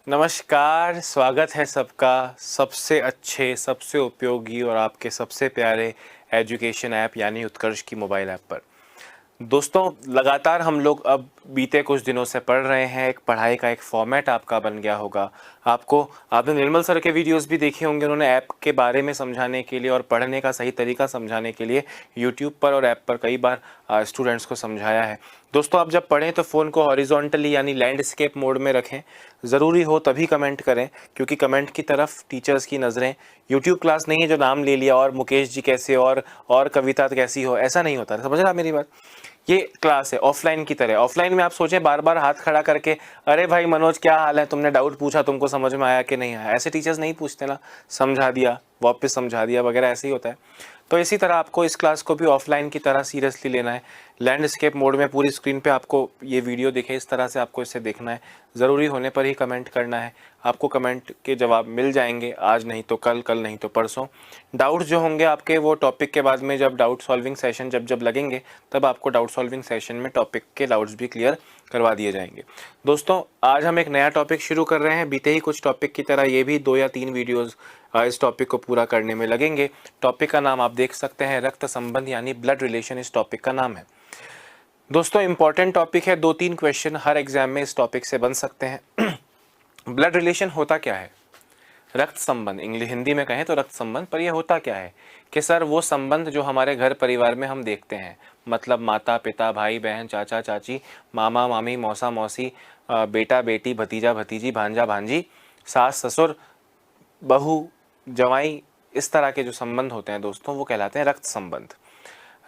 नमस्कार, स्वागत है सबका सबसे अच्छे, सबसे उपयोगी और आपके सबसे प्यारे एजुकेशन ऐप यानी उत्कर्ष की मोबाइल ऐप पर। दोस्तों, लगातार हम लोग अब बीते कुछ दिनों से पढ़ रहे हैं। एक पढ़ाई का एक फॉर्मेट आपका बन गया होगा। आपने निर्मल सर के वीडियोस भी देखे होंगे। उन्होंने ऐप के बारे में समझाने के लिए और पढ़ने का सही तरीका समझाने के लिए यूट्यूब पर और ऐप पर कई बार स्टूडेंट्स को समझाया है। दोस्तों, आप जब पढ़ें तो फ़ोन को हॉरिजॉन्टली यानी लैंडस्केप मोड में रखें। ज़रूरी हो तभी कमेंट करें, क्योंकि कमेंट की तरफ टीचर्स की नज़रें। यूट्यूब क्लास नहीं है जो नाम ले लिया और मुकेश जी कैसे और कविता कैसी हो, ऐसा नहीं होता। समझ रहे आप मेरी बात? ये क्लास है ऑफलाइन की तरह। ऑफलाइन में आप सोचें बार बार हाथ खड़ा करके, अरे भाई मनोज क्या हाल है, तुमने डाउट पूछा, तुमको समझ में आया कि नहीं आया। ऐसे टीचर्स नहीं पूछते ना, समझा दिया वापस समझा दिया वगैरह, ऐसे ही होता है। तो इसी तरह आपको इस क्लास को भी ऑफलाइन की तरह सीरियसली लेना है। लैंडस्केप मोड में पूरी स्क्रीन पे आपको ये वीडियो दिखे, इस तरह से आपको इसे देखना है। ज़रूरी होने पर ही कमेंट करना है। आपको कमेंट के जवाब मिल जाएंगे, आज नहीं तो कल, कल नहीं तो परसों। डाउट्स जो होंगे आपके वो टॉपिक के बाद में जब डाउट सॉल्विंग सेशन जब लगेंगे, तब आपको डाउट सॉल्विंग सेशन में टॉपिक के डाउट्स भी क्लियर करवा दिए जाएंगे। दोस्तों, आज हम एक नया टॉपिक शुरू कर रहे हैं। बीते ही कुछ टॉपिक की तरह ये भी 2 या 3 वीडियोज़ इस टॉपिक को पूरा करने में लगेंगे। टॉपिक का नाम आप देख सकते हैं, रक्त संबंध यानी ब्लड रिलेशन इस टॉपिक का नाम है। दोस्तों, इंपॉर्टेंट टॉपिक है। 2-3 क्वेश्चन हर एग्जाम में इस टॉपिक से बन सकते हैं। ब्लड रिलेशन होता क्या है? रक्त संबंध, इंग्लिश हिंदी में कहें तो रक्त संबंध, पर यह होता क्या है कि सर वो संबंध जो हमारे घर परिवार में हम देखते हैं, मतलब माता पिता, भाई बहन, चाचा चाची, मामा मामी, मौसा मौसी, बेटा बेटी, भतीजा भतीजी, भांजा भांजी, सास ससुर, बहू जवाई, इस तरह के जो संबंध होते हैं दोस्तों, वो कहलाते हैं रक्त संबंध।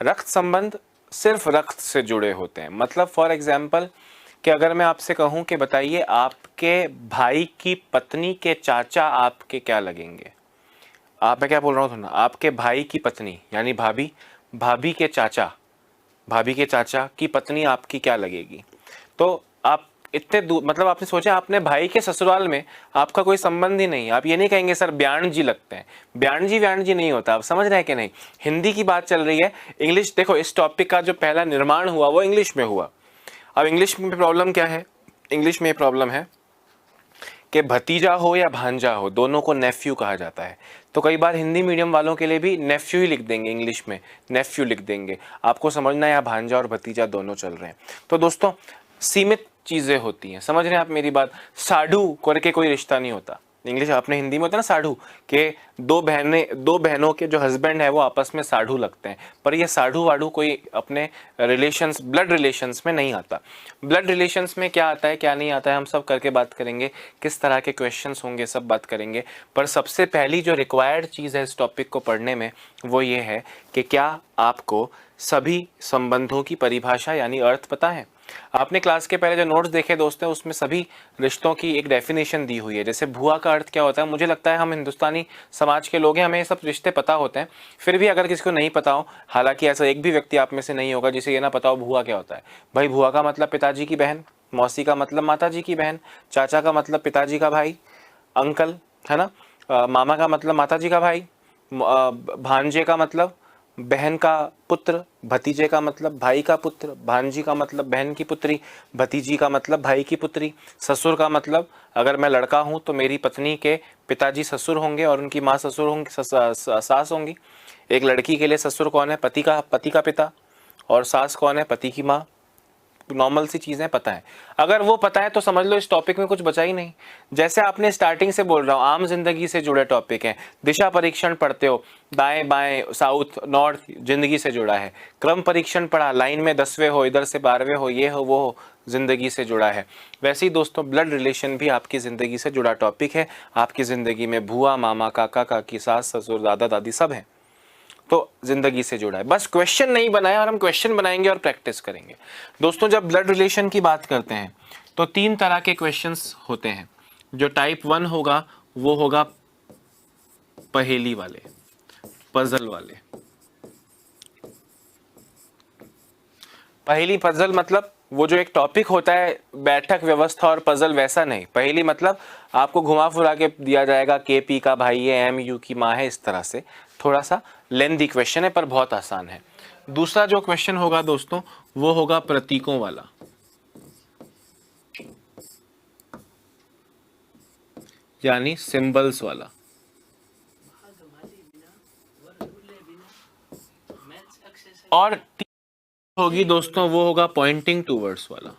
रक्त संबंध सिर्फ रक्त से जुड़े होते हैं। मतलब फॉर एग्जाम्पल कि अगर मैं आपसे कहूं कि बताइए आपके भाई की पत्नी के चाचा आपके क्या लगेंगे? मैं क्या बोल रहा हूँ, आपके भाई की पत्नी यानी भाभी, भाभी के चाचा की पत्नी आपकी क्या लगेगी? तो आप इतने दूर, मतलब आपने सोचा आपने भाई के ससुराल में आपका कोई संबंध ही नहीं। आप ये नहीं कहेंगे सर ब्याण जी लगते हैं। ब्याण जी नहीं होता। आप समझ रहे हैं कि नहीं? हिंदी की बात चल रही है। इंग्लिश देखो, इस टॉपिक का जो पहला निर्माण हुआ वो इंग्लिश में हुआ। अब इंग्लिश में प्रॉब्लम क्या है? इंग्लिश में प्रॉब्लम है कि भतीजा हो या भांजा हो, दोनों को नेफ्यू कहा जाता है। तो कई बार हिंदी मीडियम वालों के लिए भी नेफ्यू ही लिख देंगे, इंग्लिश में नेफ्यू लिख देंगे। आपको समझना है यहाँ भांजा और भतीजा दोनों चल रहे हैं। तो दोस्तों, सीमित चीज़ें होती हैं। समझ रहे हैं आप मेरी बात? साढ़ू करके कोई रिश्ता नहीं होता। इंग्लिश आपने हिंदी में होता है ना साढ़ू, के दो बहनों के जो हस्बैंड है वो आपस में साढ़ू लगते हैं। पर ये साढ़ू वाढ़ू कोई अपने रिलेशंस, ब्लड रिलेशंस में नहीं आता। ब्लड रिलेशंस में क्या आता है क्या नहीं आता है हम सब करके बात करेंगे। किस तरह के क्वेश्चंस होंगे सब बात करेंगे। पर सबसे पहली जो रिक्वायर्ड चीज़ है इस टॉपिक को पढ़ने में वो ये है कि क्या आपको सभी संबंधों की परिभाषा यानी अर्थ पता है? आपने क्लास के पहले जो नोट्स देखे दोस्तों, उसमें सभी रिश्तों की एक डेफिनेशन दी हुई है। जैसे भुआ का अर्थ क्या होता है? मुझे लगता है हम हिंदुस्तानी समाज के लोग हैं, हमें ये सब रिश्ते पता होते हैं। फिर भी अगर किसी को नहीं पता हो, हालांकि ऐसा एक भी व्यक्ति आप में से नहीं होगा जिसे ये ना पता हो भुआ क्या होता है। भाई भुआ का मतलब पिताजी की बहन, मौसी का मतलब माताजी की बहन, चाचा का मतलब पिताजी का भाई, अंकल है ना, मामा का मतलब माताजी का भाई, भांजे का मतलब बहन का पुत्र, भतीजे का मतलब भाई का पुत्र, भांजी का मतलब बहन की पुत्री, भतीजी का मतलब भाई की पुत्री, ससुर का मतलब अगर मैं लड़का हूं तो मेरी पत्नी के पिताजी ससुर होंगे और उनकी माँ ससुर होंगी, सास होंगी। एक लड़की के लिए ससुर कौन है? पति का पिता। और सास कौन है? पति की माँ। नॉर्मल सी चीजें पता है। अगर वो पता है तो समझ लो इस टॉपिक में कुछ बचा ही नहीं। जैसे आपने स्टार्टिंग से बोल रहा हूँ, आम जिंदगी से जुड़े टॉपिक हैं। दिशा परीक्षण पढ़ते हो, दाएं बाएं साउथ नॉर्थ जिंदगी से जुड़ा है। क्रम परीक्षण पढ़ा, लाइन में 10वें हो, इधर से 12वें हो, ये हो वो हो, जिंदगी से जुड़ा है। वैसे ही दोस्तों ब्लड रिलेशन भी आपकी जिंदगी से जुड़ा टॉपिक है। आपकी जिंदगी में भूआ, मामा, काका काकी, सास ससुर, दादा दादी सब हैं, तो जिंदगी से जुड़ा है। बस क्वेश्चन नहीं बनाया और हम क्वेश्चन बनाएंगे और प्रैक्टिस करेंगे। दोस्तों, जब ब्लड रिलेशन की बात करते हैं तो 3 तरह के क्वेश्चंस होते हैं। जो टाइप 1 होगा वो होगा पहेली वाले, पजल वाले। पहेली पजल मतलब वो जो एक टॉपिक होता है, बैठक व्यवस्था और पजल, वैसा नहीं। पहेली मतलब आपको घुमा फुरा के दिया जाएगा, के पी का भाई है, एम यू की माँ है, इस तरह से। थोड़ा सा लेंथी क्वेश्चन है पर बहुत आसान है। दूसरा जो क्वेश्चन होगा दोस्तों वो होगा प्रतीकों वाला। यानी सिंबल्स वाला। और होगी दोस्तों वो होगा पॉइंटिंग टूवर्ड्स वाला,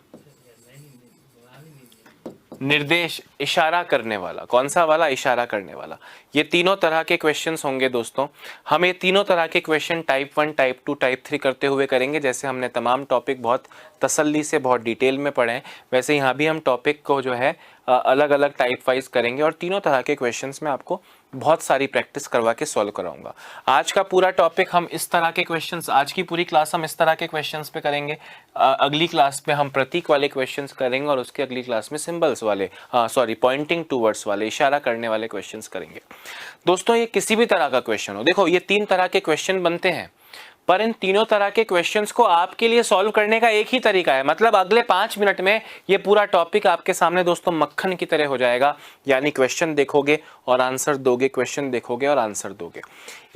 निर्देश, इशारा करने वाला। कौन सा वाला? इशारा करने वाला। ये तीनों तरह के क्वेश्चंस होंगे दोस्तों। हम ये तीनों तरह के क्वेश्चन टाइप 1, टाइप 2, टाइप 3 करते हुए करेंगे। जैसे हमने तमाम टॉपिक बहुत तसल्ली से बहुत डिटेल में पढ़े हैं, वैसे यहाँ भी हम टॉपिक को जो है अलग अलग टाइप वाइज करेंगे और तीनों तरह के क्वेश्चंस में आपको बहुत सारी प्रैक्टिस करवा के सॉल्व कराऊंगा। आज का पूरा टॉपिक हम इस तरह के क्वेश्चंस, आज की पूरी क्लास हम इस तरह के क्वेश्चंस पे करेंगे। अगली क्लास में हम प्रतीक वाले क्वेश्चंस करेंगे और उसके अगली क्लास में सिंबल्स वाले, पॉइंटिंग टूवर्ड्स वाले, इशारा करने वाले क्वेश्चंस करेंगे। दोस्तों ये किसी भी तरह का क्वेश्चन हो, देखो ये 3 तरह के क्वेश्चन बनते हैं, पर इन तीनों तरह के क्वेश्चंस को आपके लिए सॉल्व करने का एक ही तरीका है। मतलब अगले 5 मिनट में ये पूरा टॉपिक आपके सामने दोस्तों मक्खन की तरह हो जाएगा। यानी क्वेश्चन देखोगे और आंसर दोगे, क्वेश्चन देखोगे और आंसर दोगे।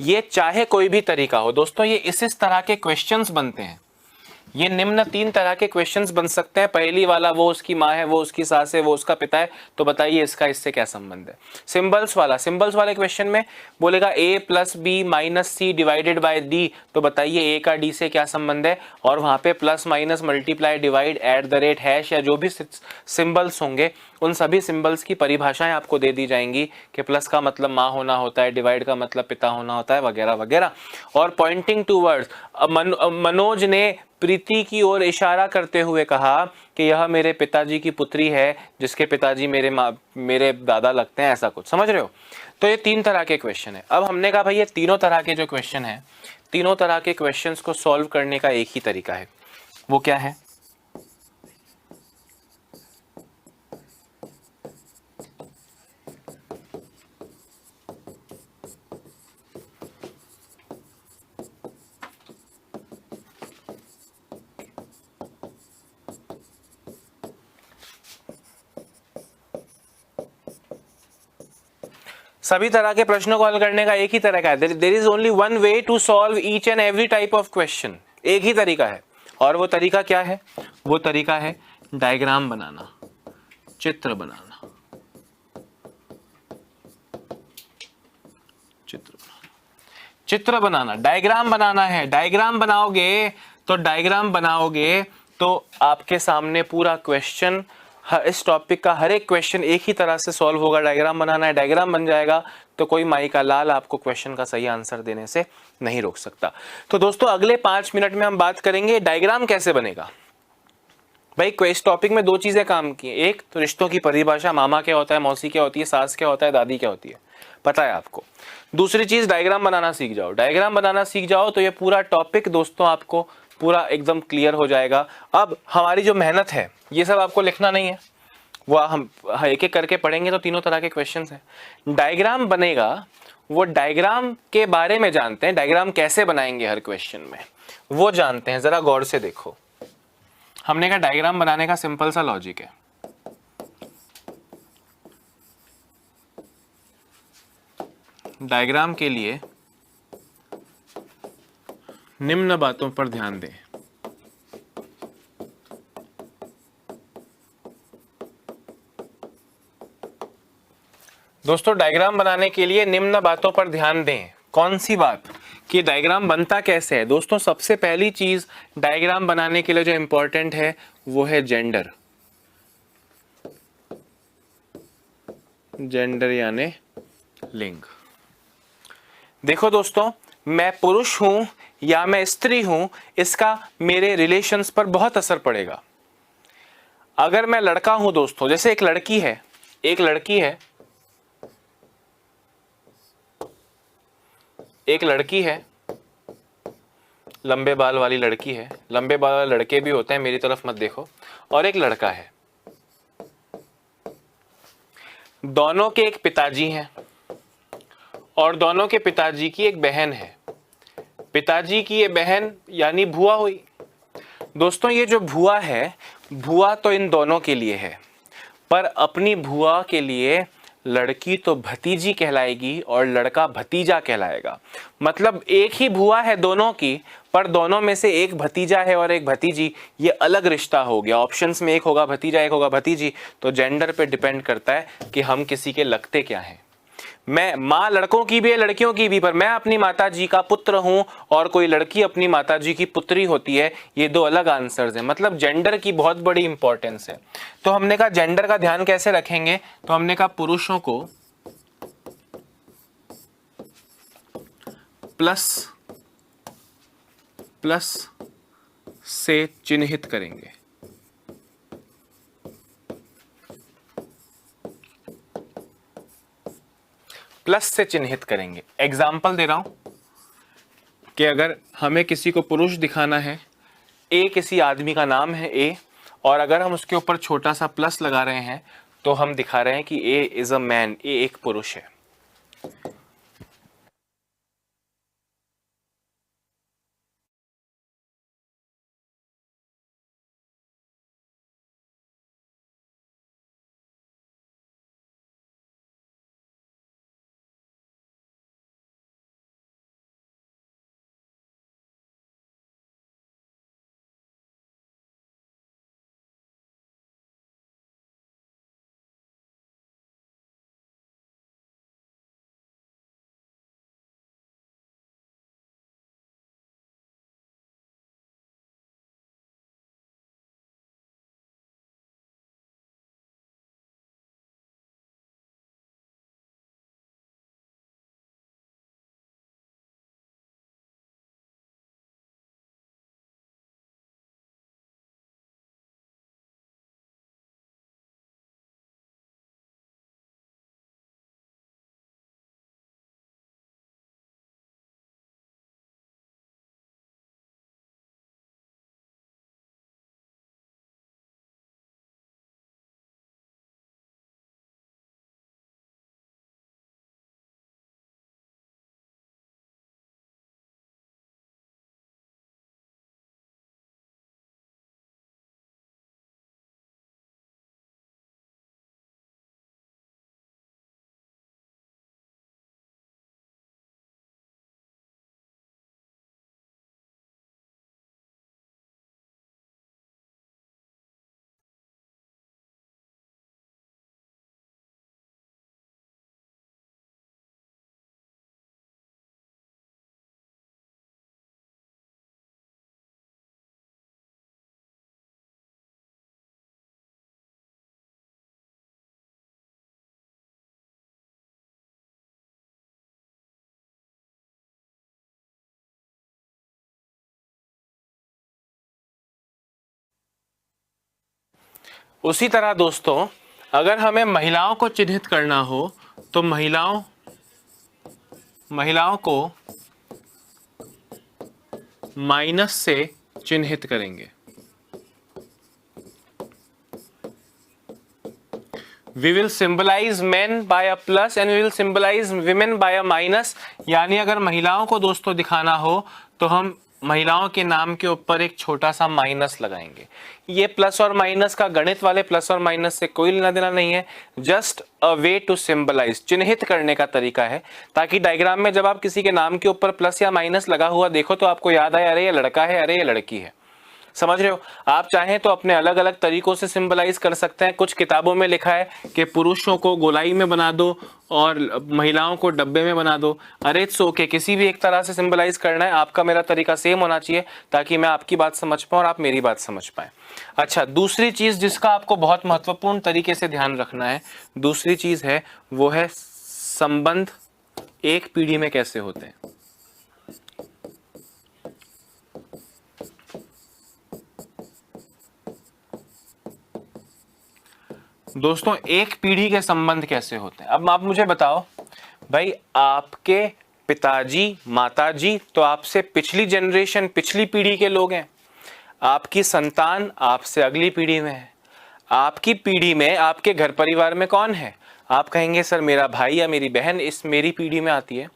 ये चाहे कोई भी तरीका हो दोस्तों, ये इस तरह के क्वेश्चंस बनते हैं। ये निम्न 3 तरह के क्वेश्चंस बन सकते हैं। पहली वाला, वो उसकी माँ है, वो उसकी सास है, वो उसका पिता है, तो बताइए इसका इससे क्या संबंध है। सिंबल्स वाला, सिंबल्स वाले क्वेश्चन में बोलेगा a + b - c / d, तो बताइए a का d से क्या संबंध है। और वहां पे plus minus multiply divide @ hash या जो भी सिंबल्स होंगे उन सभी सिंबल्स की परिभाषाएं आपको दे दी जाएंगी कि प्लस का मतलब माँ होना होता है, डिवाइड का मतलब पिता होना होता है, वगैरह वगैरह। और पॉइंटिंग टूवर्ड्स, मनोज ने प्रीति की ओर इशारा करते हुए कहा कि यह मेरे पिताजी की पुत्री है जिसके पिताजी मेरे दादा लगते हैं, ऐसा कुछ। समझ रहे हो? तो ये 3 तरह के क्वेश्चन है। अब हमने कहा भाई ये तीनों तरह के जो क्वेश्चन है, तीनों तरह के क्वेश्चंस को सॉल्व करने का एक ही तरीका है। वो क्या है? सभी तरह के प्रश्नों को हल करने का एक ही तरीका है। There is only one way to solve each and every type of question. एक ही तरीका है। और वो तरीका क्या है? वो तरीका है डायग्राम बनाना, चित्र बनाना, चित्र बनाना, डायग्राम बनाना है। डायग्राम बनाओगे तो आपके सामने पूरा क्वेश्चन, इस टॉपिक का हर एक क्वेश्चन एक ही तरह से सॉल्व होगा। डायग्राम बनाना है, डायग्राम बन जाएगा तो कोई माई का लाल आपको क्वेश्चन का सही आंसर देने से नहीं रोक सकता। तो दोस्तों अगले 5 मिनट में हम बात करेंगे डायग्राम कैसे बनेगा। भाई इस टॉपिक में 2 चीजें काम की। एक तो रिश्तों की परिभाषा, मामा क्या होता है, मौसी क्या होती है, सास क्या होता है, दादी क्या होती है, पता है आपको। दूसरी चीज डायग्राम बनाना सीख जाओ। डायग्राम बनाना सीख जाओ तो ये पूरा टॉपिक दोस्तों आपको पूरा एकदम क्लियर हो जाएगा। अब हमारी जो मेहनत है, ये सब आपको लिखना नहीं है, वो हम एक एक करके पढ़ेंगे। तो तीनों तरह के क्वेश्चंस हैं। डायग्राम बनेगा, वो डायग्राम के बारे में जानते हैं। डायग्राम कैसे बनाएंगे हर क्वेश्चन में वो जानते हैं। जरा गौर से देखो, हमने कहा डायग्राम बनाने का सिंपल सा लॉजिक है। डायग्राम के लिए निम्न बातों पर ध्यान दें। दोस्तों डायग्राम बनाने के लिए निम्न बातों पर ध्यान दें। कौन सी बात? कि डायग्राम बनता कैसे है। दोस्तों सबसे पहली चीज डायग्राम बनाने के लिए जो इंपॉर्टेंट है वो है जेंडर। जेंडर यानी लिंग। देखो दोस्तों, मैं पुरुष हूं या मैं स्त्री हूं, इसका मेरे रिलेशंस पर बहुत असर पड़ेगा। अगर मैं लड़का हूं दोस्तों, जैसे एक लड़की है, एक लड़की है, लंबे बाल वाली लड़की है, लंबे बाल वाले लड़के भी होते हैं, मेरी तरफ मत देखो, और एक लड़का है। दोनों के एक पिताजी हैं और दोनों के पिताजी की एक बहन है। पिताजी की ये बहन यानी भुआ हुई। दोस्तों ये जो भुआ है, भुआ तो इन दोनों के लिए है, पर अपनी भुआ के लिए लड़की तो भतीजी कहलाएगी और लड़का भतीजा कहलाएगा। मतलब एक ही भुआ है दोनों की, पर दोनों में से एक भतीजा है और एक भतीजी, ये अलग रिश्ता हो गया। ऑप्शंस में एक होगा भतीजा, एक होगा भतीजी, तो जेंडर पे डिपेंड करता है कि हम किसी के लगते क्या हैं। मैं, माँ लड़कों की भी है लड़कियों की भी, पर मैं अपनी माता जी का पुत्र हूं और कोई लड़की अपनी माता जी की पुत्री होती है, ये दो अलग आंसर्स हैं। मतलब जेंडर की बहुत बड़ी इंपॉर्टेंस है। तो हमने कहा जेंडर का ध्यान कैसे रखेंगे, तो हमने कहा पुरुषों को प्लस प्लस से चिन्हित करेंगे। प्लस से चिन्हित करेंगे। एग्जाम्पल दे रहा हूं कि अगर हमें किसी को पुरुष दिखाना है, ए किसी आदमी का नाम है ए, और अगर हम उसके ऊपर छोटा सा प्लस लगा रहे हैं तो हम दिखा रहे हैं कि ए इज अ मैन, ए एक पुरुष है। उसी तरह दोस्तों, अगर हमें महिलाओं को चिन्हित करना हो तो महिलाओं को माइनस से चिन्हित करेंगे। We will symbolize men by a plus and we will symbolize women by a minus। यानी अगर महिलाओं को दोस्तों दिखाना हो तो हम महिलाओं के नाम के ऊपर एक छोटा सा माइनस लगाएंगे। ये प्लस और माइनस का, गणित वाले प्लस और माइनस से कोई लेना देना नहीं है, just a way to symbolise, चिन्हित करने का तरीका है, ताकि डायग्राम में जब आप किसी के नाम के ऊपर प्लस या माइनस लगा हुआ देखो तो आपको याद आए अरे ये लड़का है, अरे ये लड़की है। समझ रहे हो? आप चाहें तो अपने अलग अलग तरीकों से सिंबलाइज कर सकते हैं। कुछ किताबों में लिखा है कि पुरुषों को गोलाई में बना दो और महिलाओं को डब्बे में बना दो। अरे इट्स ओके, किसी भी एक तरह से सिंबलाइज करना है, आपका मेरा तरीका सेम होना चाहिए ताकि मैं आपकी बात समझ पाऊं और आप मेरी बात समझ पाए। अच्छा, दूसरी चीज जिसका आपको बहुत महत्वपूर्ण तरीके से ध्यान रखना है, दूसरी चीज है वो है संबंध एक पीढ़ी में कैसे होते हैं। दोस्तों एक पीढ़ी के संबंध कैसे होते हैं। अब आप मुझे बताओ भाई, आपके पिताजी माताजी तो आपसे पिछली जनरेशन, पिछली पीढ़ी के लोग हैं, आपकी संतान आपसे अगली पीढ़ी में है। आपकी पीढ़ी में, आपके घर परिवार में कौन है? आप कहेंगे सर मेरा भाई या मेरी बहन इस मेरी पीढ़ी में आती है,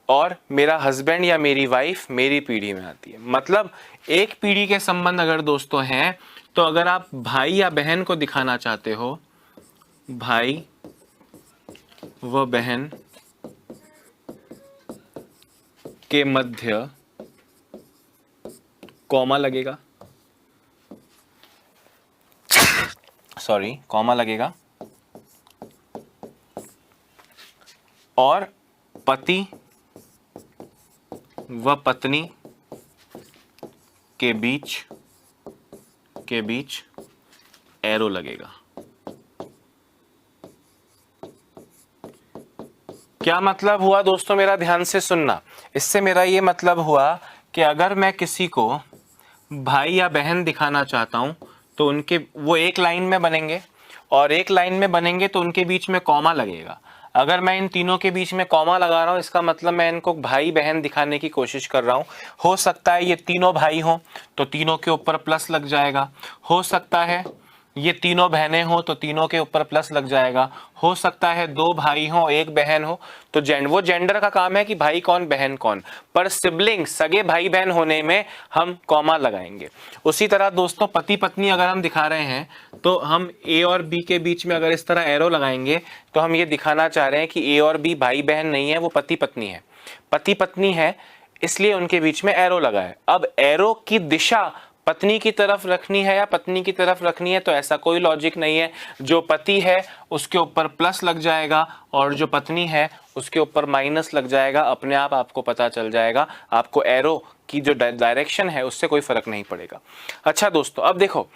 और मेरा हस्बैंड या मेरी वाइफ मेरी पीढ़ी में आती है। मतलब एक पीढ़ी के संबंध अगर दोस्तों हैं, तो अगर आप भाई या बहन को दिखाना चाहते हो, भाई व बहन के मध्य कॉमा लगेगा, सॉरी कॉमा लगेगा, और पति व पत्नी के बीच एरो लगेगा। क्या मतलब हुआ दोस्तों, मेरा ध्यान से सुनना। इससे मेरा ये मतलब हुआ कि अगर मैं किसी को भाई या बहन दिखाना चाहता हूं तो उनके वो एक लाइन में बनेंगे, और एक लाइन में बनेंगे तो उनके बीच में कॉमा लगेगा। अगर मैं इन तीनों के बीच में कॉमा लगा रहा हूं, इसका मतलब मैं इनको भाई बहन दिखाने की कोशिश कर रहा हूं। हो सकता है ये तीनों भाई हों तो तीनों के ऊपर प्लस लग जाएगा, हो सकता है ये तीनों बहनें हो तो तीनों के ऊपर प्लस लग जाएगा, हो सकता है दो भाई हो एक बहन हो। तो वो जेंडर का काम है कि भाई कौन बहन कौन, पर सिबलिंग सगे भाई बहन होने में हम कॉमा लगाएंगे। उसी तरह दोस्तों पति पत्नी अगर हम दिखा रहे हैं तो हम ए और बी के बीच में अगर इस तरह एरो लगाएंगे तो हम ये दिखाना चाह रहे हैं कि ए और बी भाई बहन नहीं है, वो पति पत्नी है। पति पत्नी है इसलिए उनके बीच में एरो लगा है। अब एरो की दिशा पत्नी की तरफ रखनी है या पत्नी की तरफ रखनी है, तो ऐसा कोई लॉजिक नहीं है। जो पति है उसके ऊपर प्लस लग जाएगा और जो पत्नी है उसके ऊपर माइनस लग जाएगा। अपने आप आपको पता चल जाएगा, आपको एरो की जो डायरेक्शन है उससे कोई फर्क नहीं पड़ेगा। अच्छा दोस्तों, अब देखो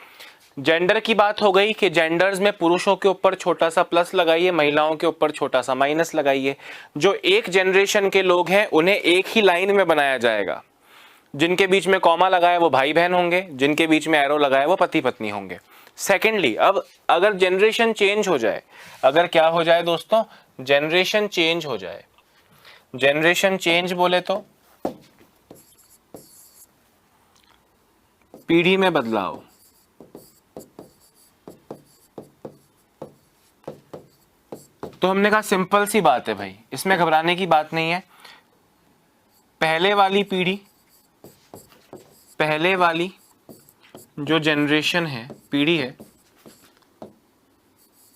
जेंडर की बात हो गई कि जेंडर्स में पुरुषों के ऊपर छोटा सा प्लस लगाइए, महिलाओं के ऊपर छोटा सा माइनस लगाइए। जो एक जनरेशन के लोग हैं उन्हें एक ही लाइन में बनाया जाएगा। जिनके बीच में कॉमा लगाए वो भाई बहन होंगे, जिनके बीच में एरो लगाए वो पति पत्नी होंगे। सेकेंडली, अब अगर जनरेशन चेंज हो जाए, अगर क्या हो जाए दोस्तों, जनरेशन चेंज हो जाए, जनरेशन चेंज बोले तो पीढ़ी में बदलाव, तो हमने कहा सिंपल सी बात है भाई, इसमें घबराने की बात नहीं है। पहले वाली जो जनरेशन है, पीढ़ी है,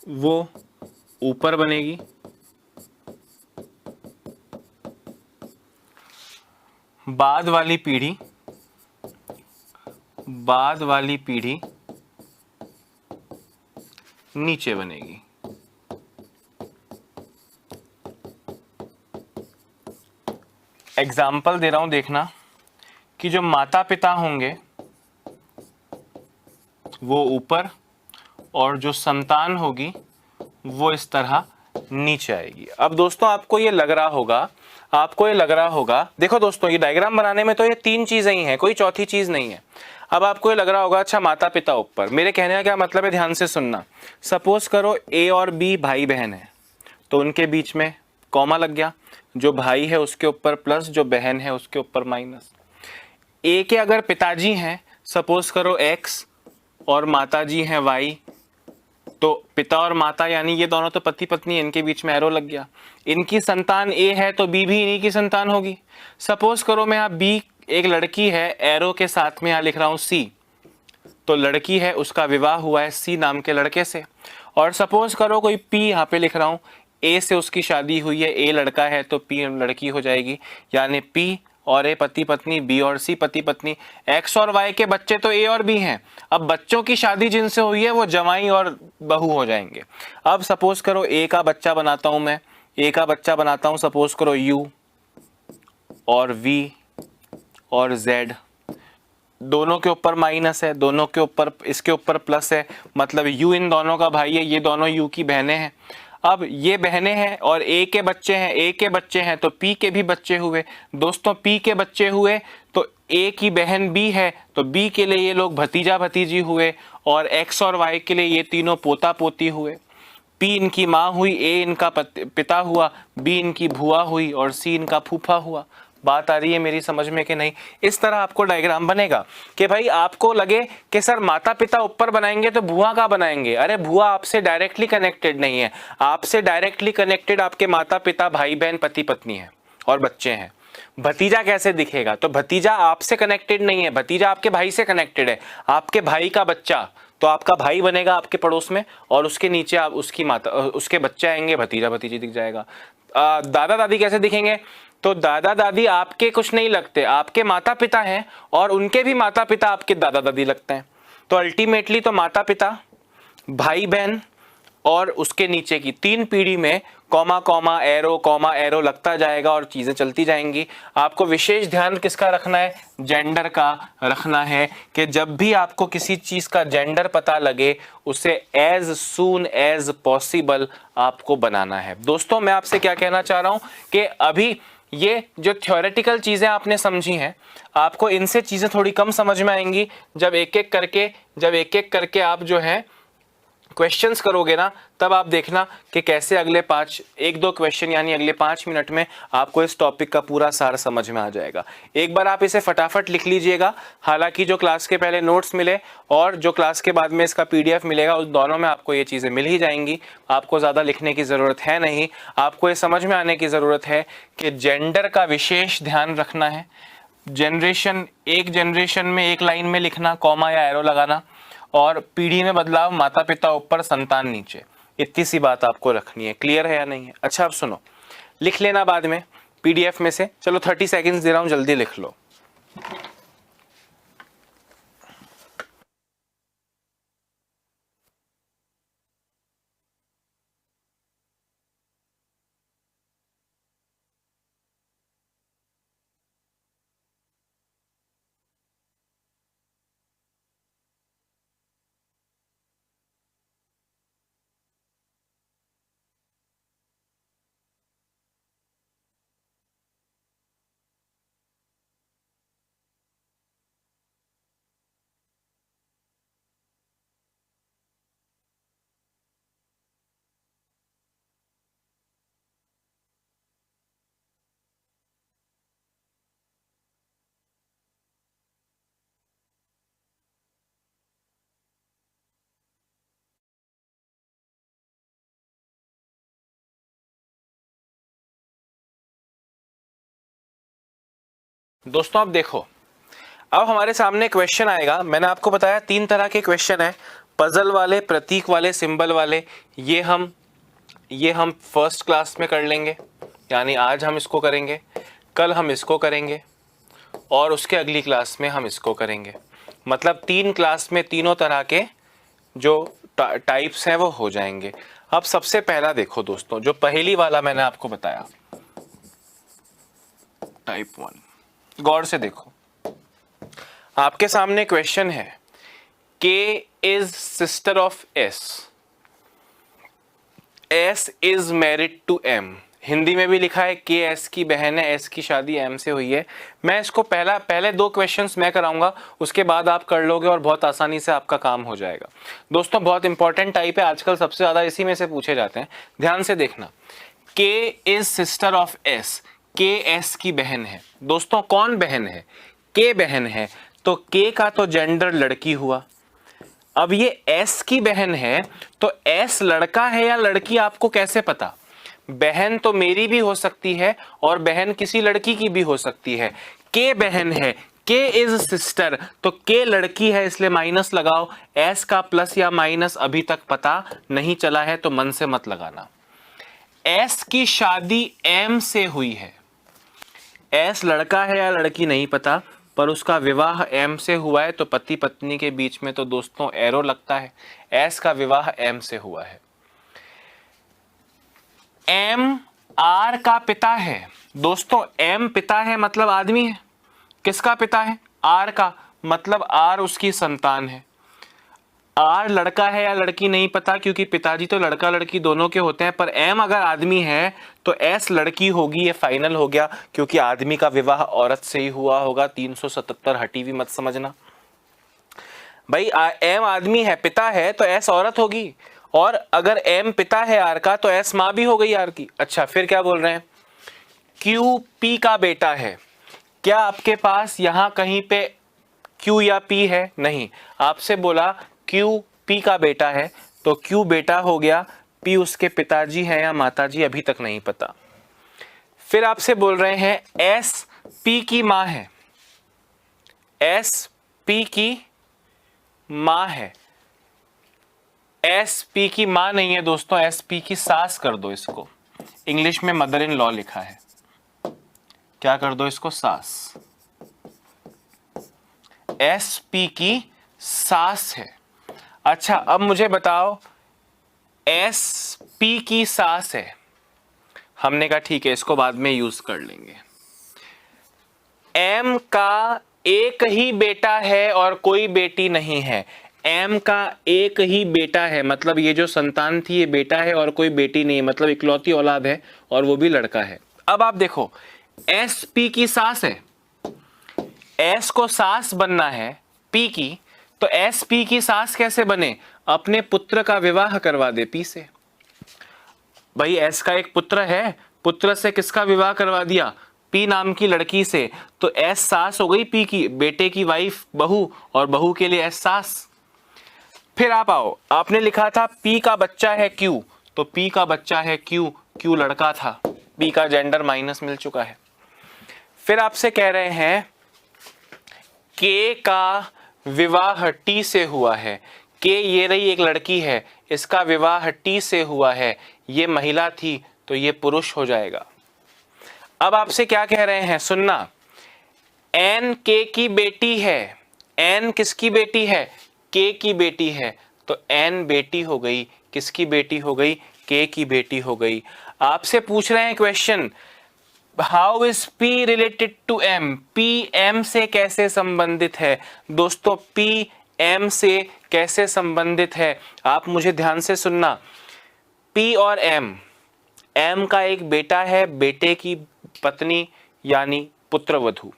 वो ऊपर बनेगी, बाद वाली पीढ़ी नीचे बनेगी। एग्जाम्पल दे रहा हूं, देखना कि जो माता पिता होंगे वो ऊपर और जो संतान होगी वो इस तरह नीचे आएगी। अब दोस्तों आपको ये लग रहा होगा, देखो दोस्तों ये डायग्राम बनाने में तो ये तीन चीजें ही हैं, कोई चौथी चीज नहीं है। अब आपको ये लग रहा होगा अच्छा माता पिता ऊपर, मेरे कहने का क्या मतलब है, ध्यान से सुनना। सपोज करो ए और बी भाई बहन है तो उनके बीच में कॉमा लग गया, जो भाई है उसके ऊपर प्लस, जो बहन है उसके ऊपर माइनस। ए के अगर पिताजी हैं, सपोज करो एक्स, और माताजी हैं वाई, तो पिता और माता यानी ये दोनों तो पति पत्नी, इनके बीच में एरो लग गया। इनकी संतान ए है तो बी भी इन्हीं की संतान होगी। सपोज करो मैं यहाँ बी एक लड़की है, एरो के साथ में यहाँ लिख रहा हूँ सी, तो लड़की है उसका विवाह हुआ है सी नाम के लड़के से। और सपोज करो कोई पी यहाँ पे लिख रहा हूँ, ए से उसकी शादी हुई है, ए लड़का है तो पी लड़की हो जाएगी, यानी पी और ए पति पत्नी, बी और सी पति पत्नी। एक्स और वाई के बच्चे तो ए और बी हैं, अब बच्चों की शादी जिनसे हुई है वो जमाई और बहू हो जाएंगे। अब सपोज करो ए का बच्चा बनाता हूं मैं, ए का बच्चा बनाता हूं सपोज करो यू, और वी और जेड, दोनों के ऊपर माइनस है, दोनों के ऊपर, इसके ऊपर प्लस है, मतलब यू इन दोनों का भाई है, ये दोनों यू की बहनें हैं। अब ये बहनें हैं और ए के बच्चे हैं, ए के बच्चे हैं तो पी के भी बच्चे हुए। दोस्तों पी के बच्चे हुए तो ए की बहन बी है तो बी के लिए ये लोग भतीजा भतीजी हुए, और एक्स और वाई के लिए ये तीनों पोता पोती हुए। पी इनकी माँ हुई, ए इनका पिता हुआ, बी इनकी भुआ हुई और सी इनका फूफा हुआ। बात आ रही है मेरी समझ में कि नहीं? इस तरह आपको डायग्राम बनेगा कि भाई आपको लगे कि सर माता पिता ऊपर बनाएंगे तो भुआ कहाँ बनाएंगे? अरे भुआ आपसे डायरेक्टली कनेक्टेड नहीं है, आपसे डायरेक्टली कनेक्टेड आपके माता पिता भाई बहन पति पत्नी है और बच्चे हैं। भतीजा कैसे दिखेगा? तो भतीजा आपसे कनेक्टेड नहीं है, भतीजा आपके भाई से कनेक्टेड है, आपके भाई का बच्चा तो आपका भाई बनेगा आपके पड़ोस में, और उसके नीचे आप उसकी माता, उसके बच्चे आएंगे, भतीजा भतीजी दिख जाएगा। दादा दादी कैसे दिखेंगे? तो दादा दादी आपके कुछ नहीं लगते, आपके माता पिता हैं, और उनके भी माता पिता आपके दादा दादी लगते हैं। तो अल्टीमेटली तो माता पिता, भाई बहन और उसके नीचे की 3 पीढ़ी में कॉमा एरो लगता जाएगा और चीजें चलती जाएंगी। आपको विशेष ध्यान किसका रखना है? जेंडर का रखना है, कि जब भी आपको किसी चीज का जेंडर पता लगे उसे एज सून एज पॉसिबल आपको बनाना है। दोस्तों मैं आपसे क्या कहना चाह रहा हूं कि अभी ये जो थ्योरेटिकल चीजें आपने समझी हैं, आपको इनसे चीजें थोड़ी कम समझ में आएंगी जब एक एक करके आप जो है क्वेश्चंस करोगे ना, तब आप देखना कि कैसे अगले 1-2 क्वेश्चन यानी अगले 5 मिनट में आपको इस टॉपिक का पूरा सार समझ में आ जाएगा। एक बार आप इसे फटाफट लिख लीजिएगा। हालांकि जो क्लास के पहले नोट्स मिले और जो क्लास के बाद में इसका PDF मिलेगा, उस दोनों में आपको ये चीज़ें मिल ही जाएंगी। आपको ज़्यादा लिखने की ज़रूरत है नहीं। आपको ये समझ में आने की ज़रूरत है कि जेंडर का विशेष ध्यान रखना है। एक जनरेशन में एक लाइन में लिखना, कॉमा या एरो लगाना, और पीढ़ी में बदलाव, माता पिता ऊपर संतान नीचे, इतनी सी बात आपको रखनी है। क्लियर है या नहीं है? अच्छा अब सुनो, लिख लेना बाद में PDF में से। चलो 30 सेकंड्स दे रहा हूं, जल्दी लिख लो। दोस्तों अब देखो, अब हमारे सामने क्वेश्चन आएगा। मैंने आपको बताया 3 तरह के क्वेश्चन है, पजल वाले, प्रतीक वाले, सिंबल वाले। ये हम फर्स्ट क्लास में कर लेंगे, यानी आज हम इसको करेंगे, कल हम इसको करेंगे, और उसके अगली क्लास में हम इसको करेंगे। मतलब 3 क्लास में तीनों तरह के जो टाइप्स हैं वो हो जाएंगे। अब सबसे पहला देखो दोस्तों, जो पहली वाला मैंने आपको बताया, टाइप 1, गौर से देखो। आपके सामने क्वेश्चन है, K is sister of S, S is married to M। Hindi में भी लिखा है K S की बहन है, S की शादी M से हुई है। मैं इसको पहले 2 क्वेश्चंस मैं कराऊंगा, उसके बाद आप कर लोगे और बहुत आसानी से आपका काम हो जाएगा। दोस्तों बहुत इंपॉर्टेंट टाइप है, आजकल सबसे ज्यादा इसी में से पूछे जाते हैं। ध्यान से देखना, K is sister of S, K S की बहन है। दोस्तों कौन बहन है? K बहन है, तो K का तो जेंडर लड़की हुआ। अब ये S की बहन है, तो S लड़का है या लड़की आपको कैसे पता? बहन तो मेरी भी हो सकती है और बहन किसी लड़की की भी हो सकती है। K बहन है, K इज सिस्टर, तो K लड़की है, इसलिए माइनस लगाओ। S का प्लस या माइनस अभी तक पता नहीं चला है, तो मन से मत लगाना। S की शादी M से हुई है। S लड़का है या लड़की नहीं पता, पर उसका विवाह M से हुआ है, तो पति पत्नी के बीच में तो दोस्तों एरो लगता है। S का विवाह M से हुआ है। M R का पिता है। दोस्तों M पिता है मतलब आदमी है। किसका पिता है? R का, मतलब R उसकी संतान है। R लड़का है या लड़की नहीं पता, क्योंकि पिताजी तो लड़का लड़की दोनों के होते हैं, पर M अगर आदमी है तो S लड़की होगी। ये फाइनल हो गया, क्योंकि आदमी का विवाह औरत से ही हुआ होगा। 377 हटी हुई मत समझना भाई। M आदमी है, पिता है, तो S औरत होगी, और अगर M पिता है R का, तो S माँ भी हो गई R की। अच्छा फिर क्या बोल रहे हैं? Q P का बेटा है। क्या आपके पास यहां कहीं पे Q या P है? नहीं, आपसे बोला Q P का बेटा है, तो Q बेटा हो गया, P उसके पिताजी है या माताजी अभी तक नहीं पता। फिर आपसे बोल रहे हैं S P की मां है, S P की मां है, एस पी की माँ नहीं है दोस्तों, एस पी की सास कर दो इसको, इंग्लिश में मदर इन लॉ लिखा है, क्या कर दो इसको, सास। एस पी की सास है। अच्छा अब मुझे बताओ, एस पी की सास है, हमने कहा ठीक है इसको बाद में यूज कर लेंगे। एम का एक ही बेटा है और कोई बेटी नहीं है, एम का एक ही बेटा है, मतलब ये जो संतान थी ये बेटा है और कोई बेटी नहीं है, मतलब इकलौती औलाद है और वो भी लड़का है। अब आप देखो, एस पी की सास है, एस को सास बनना है पी की, तो एस पी की सास कैसे बने, अपने पुत्र का विवाह करवा दे पी से। भाई एस का एक पुत्र है, पुत्र से किसका विवाह करवा दिया, पी नाम की लड़की से, तो एस सास हो गई पी की, बेटे की वाइफ बहू, और बहू के लिए एस सास। फिर आप आओ, आपने लिखा था पी का बच्चा है क्यू, तो पी का बच्चा है क्यू, क्यू लड़का था, पी का जेंडर माइनस मिल चुका है। फिर आपसे कह रहे हैं के का विवाह टी से हुआ है, के ये रही एक लड़की है, इसका विवाह टी से हुआ है, ये महिला थी तो ये पुरुष हो जाएगा। अब आपसे क्या कह रहे हैं सुनना, एन के की बेटी है, एन किसकी बेटी है, के की बेटी है, तो एन बेटी हो गई, किसकी बेटी हो गई, के की बेटी हो गई। आपसे पूछ रहे हैं question, how is P related to M, P M से कैसे संबंधित है। दोस्तों पी एम से कैसे संबंधित है, आप मुझे ध्यान से सुनना। पी और एम, एम का एक बेटा है, बेटे की पत्नी यानी पुत्रवधू,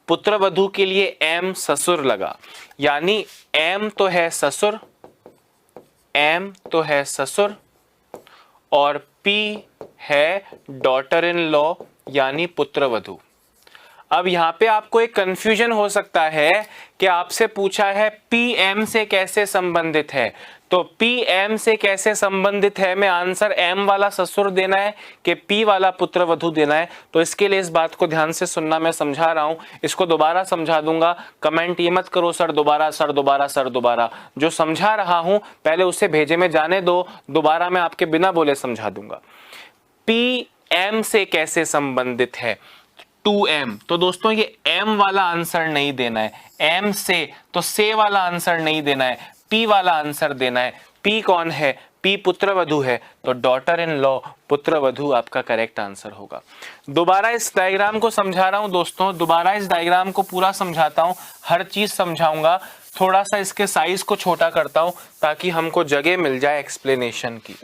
पुत्रवधू के लिए एम ससुर लगा, यानी एम तो है ससुर, एम तो है ससुर, और पी है डॉटर इन लॉ यानी पुत्रवधू। अब यहां पे आपको एक कंफ्यूजन हो सकता है कि आपसे पूछा है पी एम से कैसे संबंधित है, तो पी एम से कैसे संबंधित है में आंसर एम वाला ससुर देना है कि पी वाला पुत्रवधू देना है। तो इसके लिए इस बात को ध्यान से सुनना, मैं समझा रहा हूं, इसको दोबारा समझा दूंगा, कमेंट ये मत करो सर दोबारा सर दोबारा सर दोबारा, जो समझा रहा हूं पहले उसे भेजे में जाने दो, दोबारा मैं आपके बिना बोले समझा दूंगा। पी एम से कैसे संबंधित है, टू एम, तो दोस्तों ये एम वाला आंसर नहीं देना है, एम से तो से वाला आंसर नहीं देना है, पी वाला आंसर देना है। पी कौन है, पी पुत्रवधू है, तो डॉटर इन लॉ पुत्रवधू आपका करेक्ट आंसर होगा। दोबारा इस डायग्राम को समझा रहा हूं दोस्तों, दोबारा इस डायग्राम को पूरा समझाता हूं, हर चीज समझाऊंगा, थोड़ा सा इसके साइज को छोटा करता हूं ताकि हमको जगह मिल जाए एक्सप्लेनेशन की।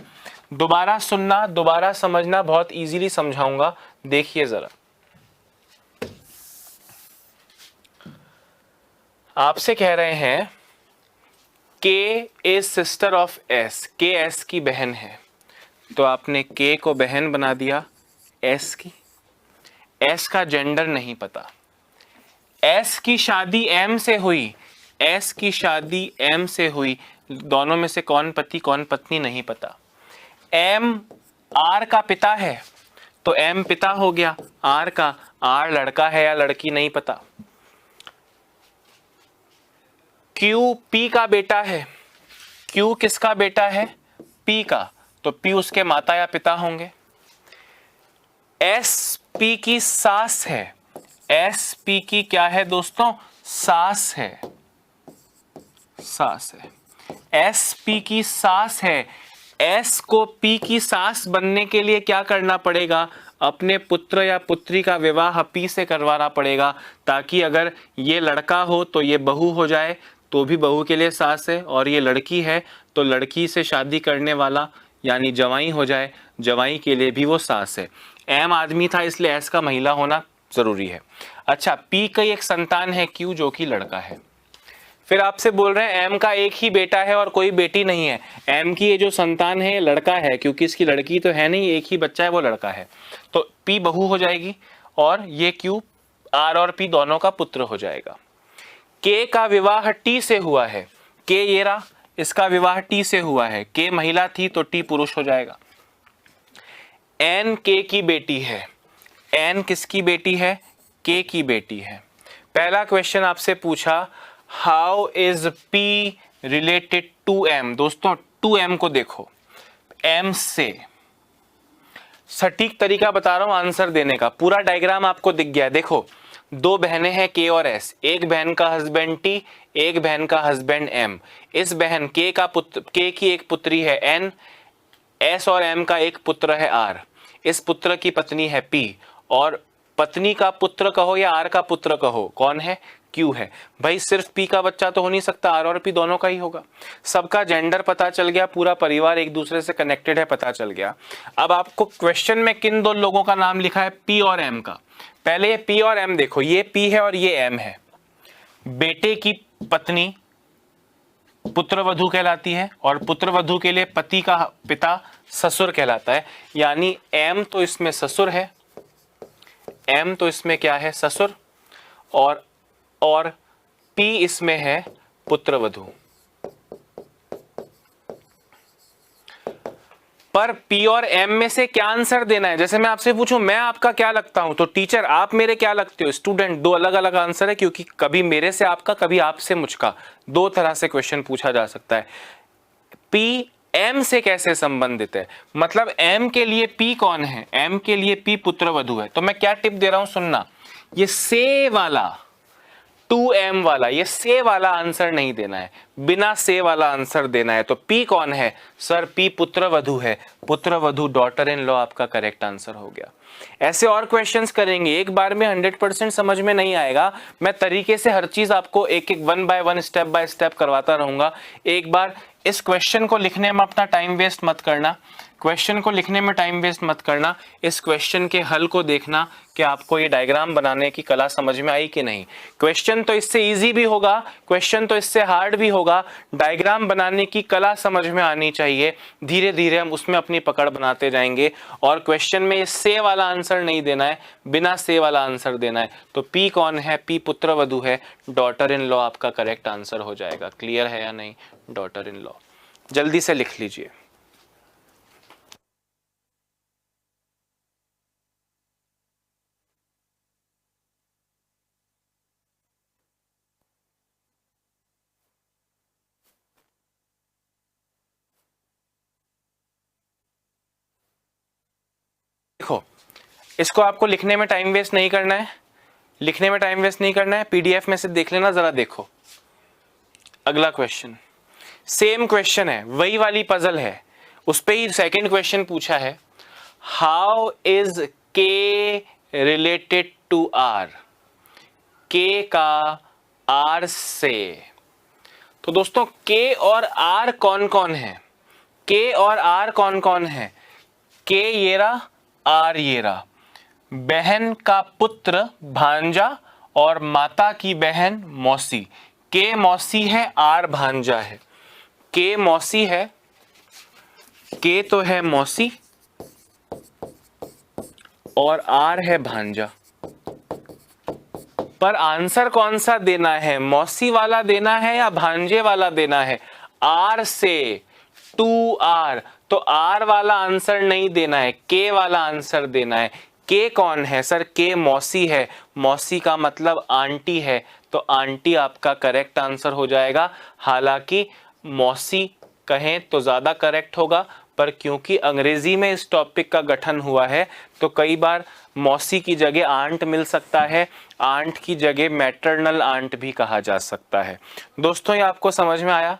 दोबारा सुनना, दोबारा समझना, बहुत इजीली समझाऊंगा, देखिए जरा। आपसे कह रहे हैं के इज सिस्टर ऑफ एस, के एस की बहन है, तो आपने के को बहन बना दिया एस की, एस का जेंडर नहीं पता, एस की शादी एम से हुई, एस की शादी एम से हुई, दोनों में से कौन पति कौन पत्नी नहीं पता। एम आर का पिता है, तो एम पिता हो गया आर का, आर लड़का है या लड़की नहीं पता। क्यू पी का बेटा है, क्यू किसका बेटा है, पी का, तो पी उसके माता या पिता होंगे। एस पी की सास है, एस पी की क्या है दोस्तों, सास है, सास है, एस पी की सास है। एस को पी की सास बनने के लिए क्या करना पड़ेगा, अपने पुत्र या पुत्री का विवाह पी से करवाना पड़ेगा, ताकि अगर ये लड़का हो तो ये बहू हो जाए, तो भी बहू के लिए सास है, और ये लड़की है तो लड़की से शादी करने वाला यानी जवाई हो जाए, जवाई के लिए भी वो सास है। एम आदमी था इसलिए एस का महिला होना जरूरी है। अच्छा, पी का एक संतान है क्यू जो कि लड़का है। फिर आपसे बोल रहे हैं एम का एक ही बेटा है और कोई बेटी नहीं है, एम की ये जो संतान है लड़का है, क्योंकि इसकी लड़की तो है नहीं, एक ही बच्चा है वो लड़का है, तो पी बहू हो जाएगी और ये क्यू आर और पी दोनों का पुत्र हो जाएगा। के का विवाह टी से हुआ है, के ये रहा, इसका विवाह टी से हुआ है, के महिला थी तो टी पुरुष हो जाएगा। एन के की बेटी है, एन किसकी बेटी है, के की बेटी है। पहला क्वेश्चन आपसे पूछा how is P related to M, दोस्तों 2m को देखो, m से, सटीक तरीका बता रहा हूं आंसर देने का, पूरा डायग्राम आपको दिख गया है। देखो दो बहनें हैं K और S, एक बहन का हस्बैंड T, एक बहन का हस्बैंड M। इस बहन K की एक पुत्री है N, S और M का एक पुत्र है R। इस पुत्र की पत्नी है P, और पत्नी का पुत्र कहो या R का पुत्र कहो, कौन है? Q है। भाई सिर्फ P का बच्चा तो हो नहीं सकता, R और P दोनों का ही होगा। सबका जेंडर पता चल गया, पूरा परिवार एक दूसरे से कनेक्टेड है पता चल गया। अब आपको क्वेश्चन में किन दो लोगों का नाम लिखा है? P और M का। पहले ये P और M देखो, ये P है और ये M है। बेटे की पत्नी पुत्रवधू कहलाती है, और पुत्रवधू के लिए पति का पिता ससुर कहलाता है। यानी M तो इसमें ससुर है, M तो इसमें क्या है? ससुर, और P इसमें है पुत्रवधू। पर P और M में से क्या आंसर देना है? जैसे मैं आपसे पूछूं मैं आपका क्या लगता हूं, तो टीचर आप मेरे क्या लगते हो? स्टूडेंट, दो अलग अलग आंसर है, क्योंकि कभी मेरे से आपका, कभी आपसे मुझका, दो तरह से क्वेश्चन पूछा जा सकता है। P M से कैसे संबंधित है? मतलब M के लिए P कौन है? M के लिए P पुत्रवधू है। तो मैं क्या टिप दे रहा हूं, सुनना, ये से वाला 2M वाला, ये से वाला आंसर नहीं देना है, बिना से वाला आंसर देना है। तो P कौन है? सर P पुत्रवधू है, पुत्रवधू डॉटर इन लॉ आपका करेक्ट आंसर हो गया। ऐसे और क्वेश्चंस करेंगे, एक बार में 100% समझ में नहीं आएगा, मैं तरीके से हर चीज आपको एक एक 1 बाय 1 स्टेप बाय स्टेप करवाता रहूंगा। एक बार इस क्वेश्चन को लिखने में अपना टाइम वेस्ट मत करना, क्वेश्चन को लिखने में टाइम वेस्ट मत करना, इस क्वेश्चन के हल को देखना कि आपको ये डायग्राम बनाने की कला समझ में आई कि नहीं। क्वेश्चन तो इससे इजी भी होगा, क्वेश्चन तो इससे हार्ड भी होगा, डायग्राम बनाने की कला समझ में आनी चाहिए। धीरे धीरे हम उसमें अपनी पकड़ बनाते जाएंगे, और क्वेश्चन में से वाला आंसर नहीं देना है, बिना से वाला आंसर देना है। तो P कौन है? P पुत्रवधू है, डॉटर इन लॉ आपका करेक्ट आंसर हो जाएगा। क्लियर है या नहीं? डॉटर इन लॉ जल्दी से लिख लीजिए। देखो इसको आपको लिखने में टाइम वेस्ट नहीं करना है, लिखने में टाइम वेस्ट नहीं करना है, पीडीएफ में से देख लेना जरा। देखो अगला क्वेश्चन, सेम क्वेश्चन है, वही वाली पजल है, उस पे ही सेकंड क्वेश्चन पूछा है। हाउ इज के रिलेटेड टू आर? के का आर से। तो दोस्तों के और आर कौन कौन है? के और आर कौन कौन है? के ये रहा, आर ये रहा। बहन का पुत्र भांजा और माता की बहन मौसी। के मौसी है, आर भांजा है। के मौसी है, के तो है मौसी, और आर है भांजा। पर आंसर कौन सा देना है? मौसी वाला देना है या भांजे वाला देना है? आर से 2R, तो आर वाला आंसर नहीं देना है, के वाला आंसर देना है। के कौन है? सर के मौसी है, मौसी का मतलब आंटी है, तो आंटी आपका करेक्ट आंसर हो जाएगा। हालांकि मौसी कहें तो ज्यादा करेक्ट होगा, पर क्योंकि अंग्रेजी में इस टॉपिक का गठन हुआ है तो कई बार मौसी की जगह आंट मिल सकता है, आंट की जगह मैटरनल आंट भी कहा जा सकता है। दोस्तों ये आपको समझ में आया?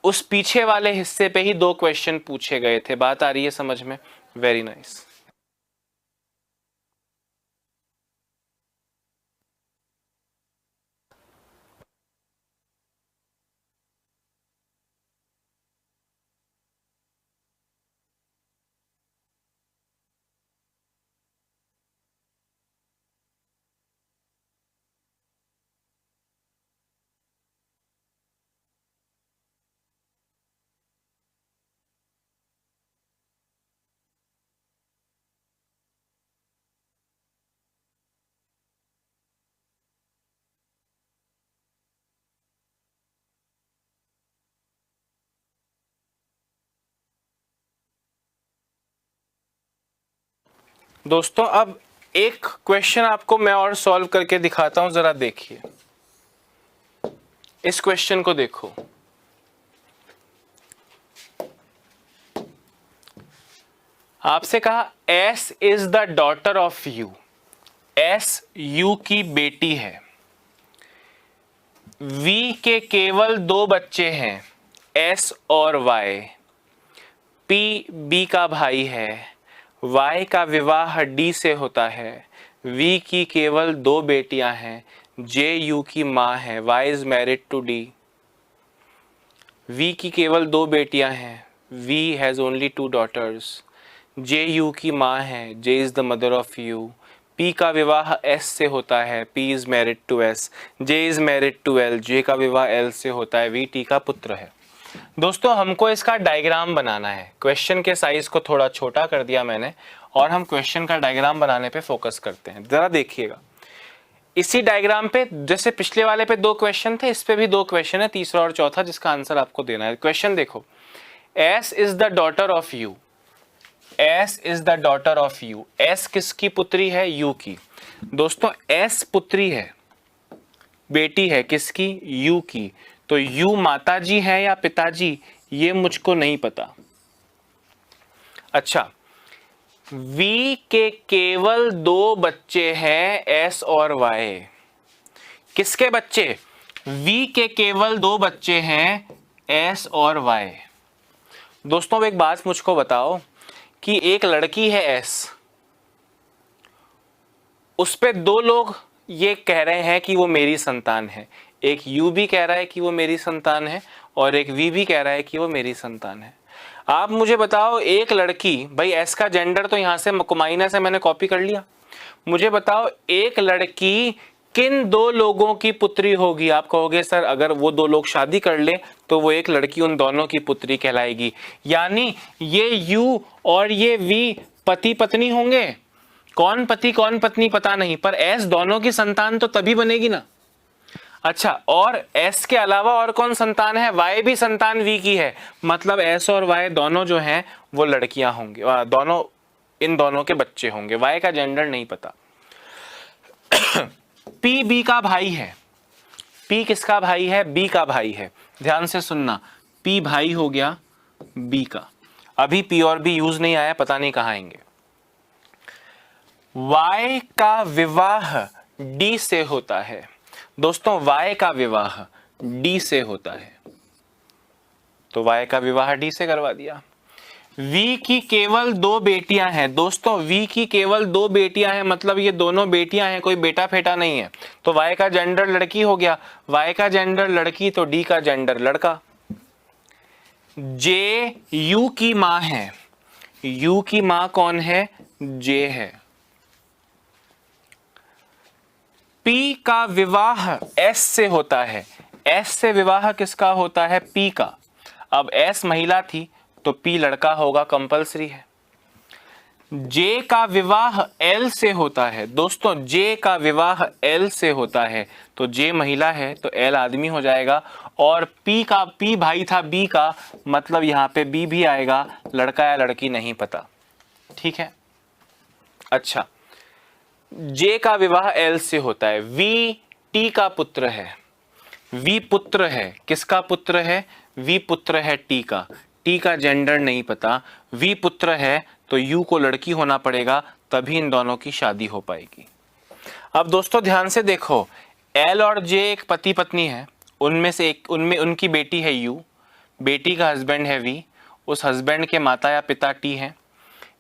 उस पीछे वाले हिस्से पे ही दो क्वेश्चन पूछे गए थे, बात आ रही है समझ में? Very nice. दोस्तों अब एक क्वेश्चन आपको मैं और सॉल्व करके दिखाता हूं, जरा देखिए। इस क्वेश्चन को देखो, आपसे कहा S is the daughter of you, S U की बेटी है, वी के केवल 2 बच्चे हैं एस और वाई, पी बी का भाई है, वाई का विवाह डी से होता है, वी की केवल 2 बेटियां हैं, जे यू की माँ है, Y is married to D. V की केवल 2 बेटियां हैं, V has only 2 daughters, J U की माँ है, J is the mother of U, P का विवाह एस से होता है, P is married to S, J is married to L, J का विवाह एल से होता है, वी टी का पुत्र है। दोस्तों हमको इसका डायग्राम बनाना है, क्वेश्चन के साइज को थोड़ा छोटा कर दिया मैंने और हम क्वेश्चन का डायग्राम बनाने पे फोकस करते हैं। जरा देखिएगा इसी डायग्राम पे, जैसे पिछले वाले पे 2 क्वेश्चन थे, इस पे भी 2 क्वेश्चन है, तीसरा और चौथा, जिसका आंसर आपको देना है। क्वेश्चन देखो, S is the daughter of you, S is the daughter of you, S किसकी पुत्री है? यू की। दोस्तों एस पुत्री है, बेटी है किसकी? यू की। तो यू माताजी है या पिताजी, ये मुझको नहीं पता। अच्छा, वी के केवल 2 बच्चे हैं एस और वाई, किसके बच्चे? वी के केवल 2 बच्चे हैं एस और वाई। दोस्तों एक बात मुझको बताओ कि एक लड़की है एस, उस पे 2 लोग ये कह रहे हैं कि वो मेरी संतान है, एक यू भी कह रहा है कि वो मेरी संतान है और एक वी भी कह रहा है कि वो मेरी संतान है। आप मुझे बताओ एक लड़की, भाई एस का जेंडर तो यहां से कुमाइना से मैंने कॉपी कर लिया, मुझे बताओ एक लड़की किन 2 लोगों की पुत्री होगी? आप कहोगे सर अगर वो 2 लोग शादी कर ले तो वो एक लड़की उन दोनों की पुत्री कहलाएगी, यानी ये यू और ये वी पति पत्नी होंगे। कौन पति कौन पत्नी पता नहीं, पर एस दोनों की संतान तो तभी बनेगी ना। अच्छा, और एस के अलावा और कौन संतान है? वाई भी संतान वी की है, मतलब एस और वाई दोनों जो हैं वो लड़कियां होंगी, दोनों इन दोनों के बच्चे होंगे। वाई का जेंडर नहीं पता। पी बी का भाई है, पी किसका भाई है? बी का भाई है। ध्यान से सुनना, पी भाई हो गया बी का। अभी पी और बी यूज नहीं आया, पता नहीं कहां आएंगे। वाई का विवाह डी से होता है। दोस्तों वाई का विवाह डी से होता है, तो वाई का विवाह डी से करवा दिया। वी की केवल 2 बेटियां हैं। दोस्तों वी की केवल 2 बेटियां हैं, मतलब ये दोनों बेटियां हैं, कोई बेटा फेटा नहीं है, तो वाई का जेंडर लड़की हो गया। वाई का जेंडर लड़की तो डी का जेंडर लड़का। जे यू की मां है, यू की मां कौन है? जे है। पी का विवाह एस से होता है, एस से विवाह किसका होता है? पी का। अब एस महिला थी तो पी लड़का होगा, कंपलसरी है। जे का विवाह एल से होता है। दोस्तों जे का विवाह एल से होता है, तो जे महिला है तो एल आदमी हो जाएगा, और पी का, पी भाई था बी का, मतलब यहां पे बी भी आएगा, लड़का या लड़की नहीं पता। ठीक है। अच्छा, जे का विवाह एल से होता है, वी टी का पुत्र है, वी पुत्र है, किसका पुत्र है? वी पुत्र है टी का, टी का जेंडर नहीं पता, वी पुत्र है तो यू को लड़की होना पड़ेगा, तभी इन दोनों की शादी हो पाएगी। अब दोस्तों ध्यान से देखो, एल और जे एक पति पत्नी है, उनमें से एक, उनमें उनकी बेटी है यू, बेटी का हस्बैंड है वी, उस हस्बैंड के माता या पिता टी हैं,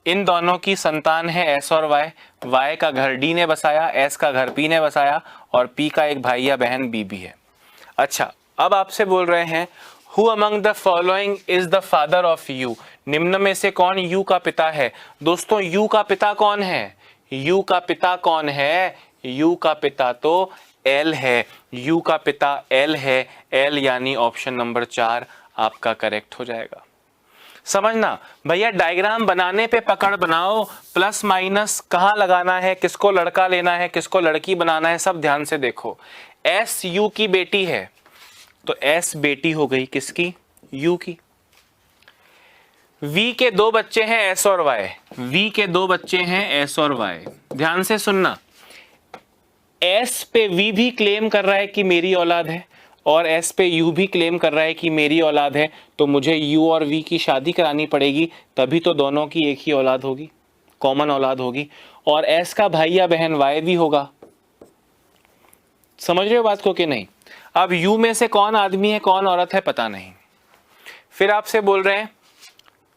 इन दोनों की संतान है एस और वाई, वाई का घर डी ने बसाया, एस का घर पी ने बसाया, और पी का एक भाई या बहन बी भी है। अच्छा, अब आपसे बोल रहे हैं who among the following is the father of you, निम्न में से कौन यू का पिता है? दोस्तों यू का पिता कौन है? यू का पिता कौन है? यू का पिता तो एल है, यू का पिता एल है, एल यानी ऑप्शन नंबर 4 आपका करेक्ट हो जाएगा। समझना भैया, डायग्राम बनाने पे पकड़ बनाओ, प्लस माइनस कहाँ लगाना है, किसको लड़का लेना है, किसको लड़की बनाना है, सब ध्यान से देखो। एस यू की बेटी है तो एस बेटी हो गई किसकी? यू की। वी के 2 बच्चे हैं एस और वाई, वी के 2 बच्चे हैं एस और वाई। ध्यान से सुनना, एस पे वी भी क्लेम कर रहा है कि मेरी औलाद है, और एस पे यू भी क्लेम कर रहा है कि मेरी औलाद है, तो मुझे यू और वी की शादी करानी पड़ेगी, तभी तो दोनों की एक ही औलाद होगी, कॉमन औलाद होगी। और एस का भाई या बहन वाई भी होगा। समझ रहे हो बात को कि नहीं? अब यू में से कौन आदमी है कौन औरत है पता नहीं। फिर आपसे बोल रहे हैं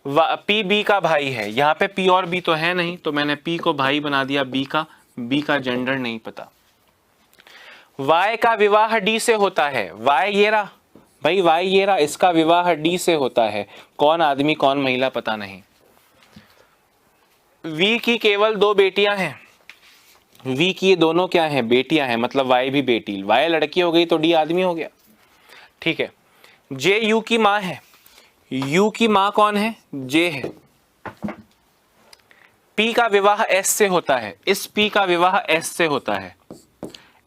पी बी का भाई है, यहाँ पे पी और बी तो है नहीं, तो मैंने पी को भाई बना दिया बी का जेंडर नहीं पता। वाई का विवाह डी से होता है, वाई ये रहा भाई, वाई ये रहा, इसका विवाह डी से होता है, कौन आदमी कौन महिला पता नहीं। वी की केवल 2 बेटियां हैं, वी की ये दोनों क्या हैं, बेटियां हैं, मतलब वाई भी बेटी, वाई लड़की हो गई तो डी आदमी हो गया, ठीक है। जे यू की मां है, यू की मां कौन है, जे है। पी का विवाह एस से होता है, इस पी का विवाह एस से होता है,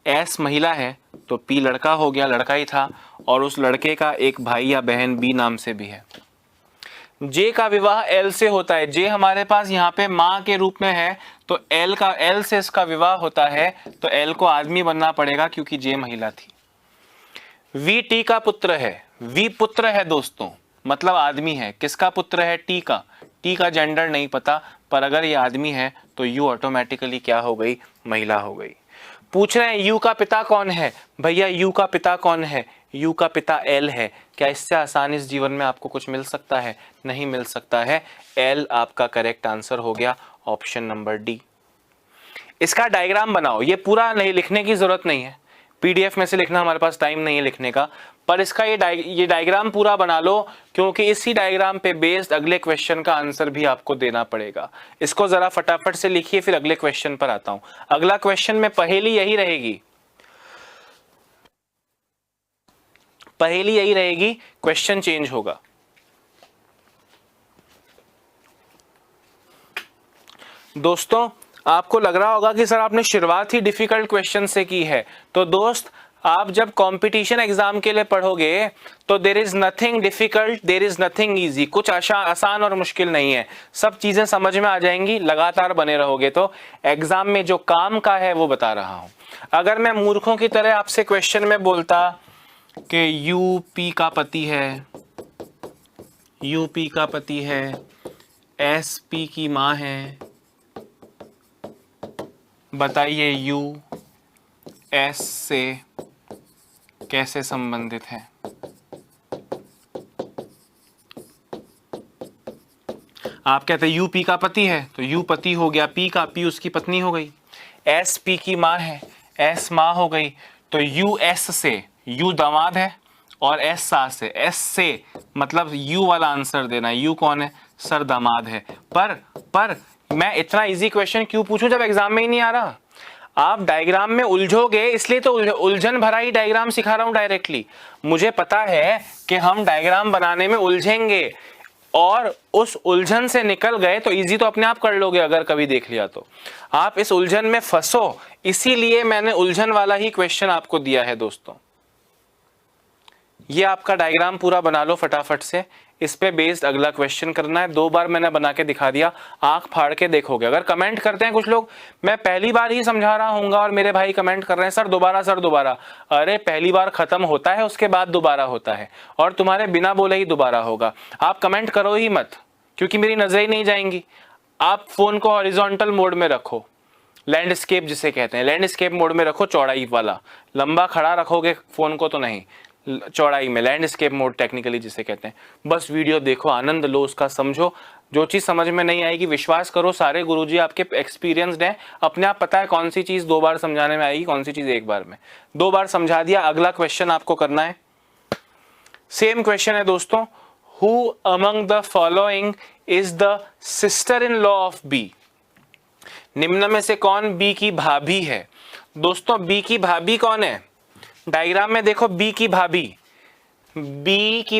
एस महिला है तो पी लड़का हो गया, लड़का ही था, और उस लड़के का एक भाई या बहन बी नाम से भी है। जे का विवाह एल से होता है, जे हमारे पास यहाँ पे माँ के रूप में है, तो एल से इसका विवाह होता है, तो एल को आदमी बनना पड़ेगा क्योंकि जे महिला थी। वी टी का पुत्र है, वी पुत्र है दोस्तों, मतलब आदमी है, किसका पुत्र है, टी का जेंडर नहीं पता, पर अगर ये आदमी है तो यू ऑटोमेटिकली क्या हो गई, महिला हो गई। पूछ रहे हैं यू का पिता कौन है, भैया यू का पिता कौन है, यू का पिता एल है। क्या इससे आसान इस जीवन में आपको कुछ मिल सकता है, नहीं मिल सकता है, एल आपका करेक्ट आंसर हो गया, ऑप्शन नंबर डी। इसका डायग्राम बनाओ, ये पूरा नहीं लिखने की जरूरत नहीं है, पीडीएफ में से लिखना हमारे पास टाइम नहीं है लिखने का, पर इसका ये डायग्राम पूरा बना लो, क्योंकि इसी डायग्राम पे बेस्ड अगले क्वेश्चन का आंसर भी आपको देना पड़ेगा। इसको जरा फटाफट से लिखिए, फिर अगले क्वेश्चन पर आता हूं। अगला क्वेश्चन में पहेली यही रहेगी, पहेली यही रहेगी, क्वेश्चन चेंज होगा। दोस्तों आपको लग रहा होगा कि सर आपने शुरुआत ही डिफिकल्ट क्वेश्चन से की है, तो दोस्त आप जब कंपटीशन एग्जाम के लिए पढ़ोगे तो there is nothing difficult, there is nothing easy, कुछ आसान और मुश्किल नहीं है, सब चीजें समझ में आ जाएंगी, लगातार बने रहोगे तो। एग्जाम में जो काम का है वो बता रहा हूं। अगर मैं मूर्खों की तरह आपसे क्वेश्चन में बोलता कि यूपी का पति है, यूपी का पति है, एसपी की मां है, बताइए यू एस से कैसे संबंधित है। आप कहते हैं यू पी का पति है, तो यू पति हो गया, पी उसकी पत्नी हो गई, एस पी की मां है, एस मां हो गई, तो यू एस से, यू दामाद है और एस सास से, एस से मतलब यू वाला आंसर देना, यू कौन है, सर दामाद है। पर मैं इतना इजी क्वेश्चन क्यों पूछूं जब एग्जाम में ही नहीं आ रहा। आप डायग्राम में उलझोगे, इसलिए तो उलझन भरा ही डायग्राम सिखा रहा हूं डायरेक्टली। मुझे पता है कि हम डायग्राम बनाने में उलझेंगे, और उस उलझन से निकल गए तो इजी तो अपने आप कर लोगे अगर कभी देख लिया तो। आप इस उलझन में फंसो, इसीलिए मैंने उलझन वाला ही क्वेश्चन आपको दिया है दोस्तों। ये आपका डायग्राम पूरा बना लो फटाफट से, इस पे बेस्ड अगला क्वेश्चन करना है। 2 बार मैंने बना के दिखा दिया, आंख फाड़ के देखोगे। अगर कमेंट करते हैं कुछ लोग, मैं पहली बार ही समझा रहा हूँगा और मेरे भाई कमेंट कर रहे हैं सर दोबारा, अरे पहली बार खत्म होता है, उसके बाद दोबारा होता है, और तुम्हारे बिना बोले ही दोबारा होगा। आप कमेंट करो ही मत, क्योंकि मेरी नजरें नहीं जाएंगी। आप फोन को हॉरिजॉन्टल मोड में रखो, लैंडस्केप जिसे कहते हैं, लैंडस्केप मोड में रखो, चौड़ाई वाला। लंबा खड़ा रखोगे फोन को तो नहीं, चौड़ाई में, लैंडस्केप मोड टेक्निकली जिसे कहते हैं। बस वीडियो देखो, आनंद लो उसका, समझो। जो चीज़ समझ में नहीं आएगी, विश्वास करो सारे गुरुजी आपके एक्सपीरियंस्ड हैं, अपने आप पता है कौन सी चीज़ 2 बार समझाने में आएगी, कौन सी चीज़ 1 बार में। 2 बार समझा दिया, अगला क्वेश्चन आपको करना है। सेम क्वेश्चन है दोस्तों, who among the following is the sister in law of B. निम्न में से कौन बी की भाभी है। दोस्तों बी की भाभी कौन है, डायग्राम में देखो, बी की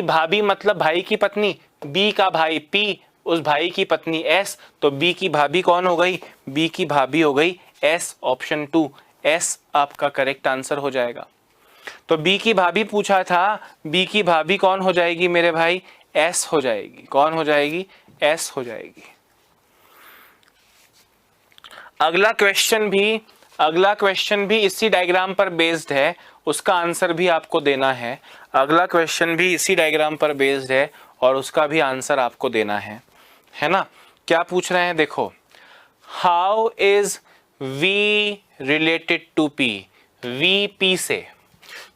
भाभी मतलब भाई की पत्नी, बी का भाई पी, उस भाई की पत्नी एस, तो बी की भाभी कौन हो गई, बी की भाभी हो गई एस, ऑप्शन 2 एस आपका करेक्ट आंसर हो जाएगा। तो बी की भाभी पूछा था, बी की भाभी कौन हो जाएगी मेरे भाई, एस हो जाएगी। कौन हो जाएगी, एस हो जाएगी। अगला क्वेश्चन भी इसी डायग्राम पर बेस्ड है, उसका आंसर भी आपको देना है। अगला क्वेश्चन भी इसी डायग्राम पर बेस्ड है और उसका भी आंसर आपको देना है ना। क्या पूछ रहे हैं देखो, how is V related to P, V P से।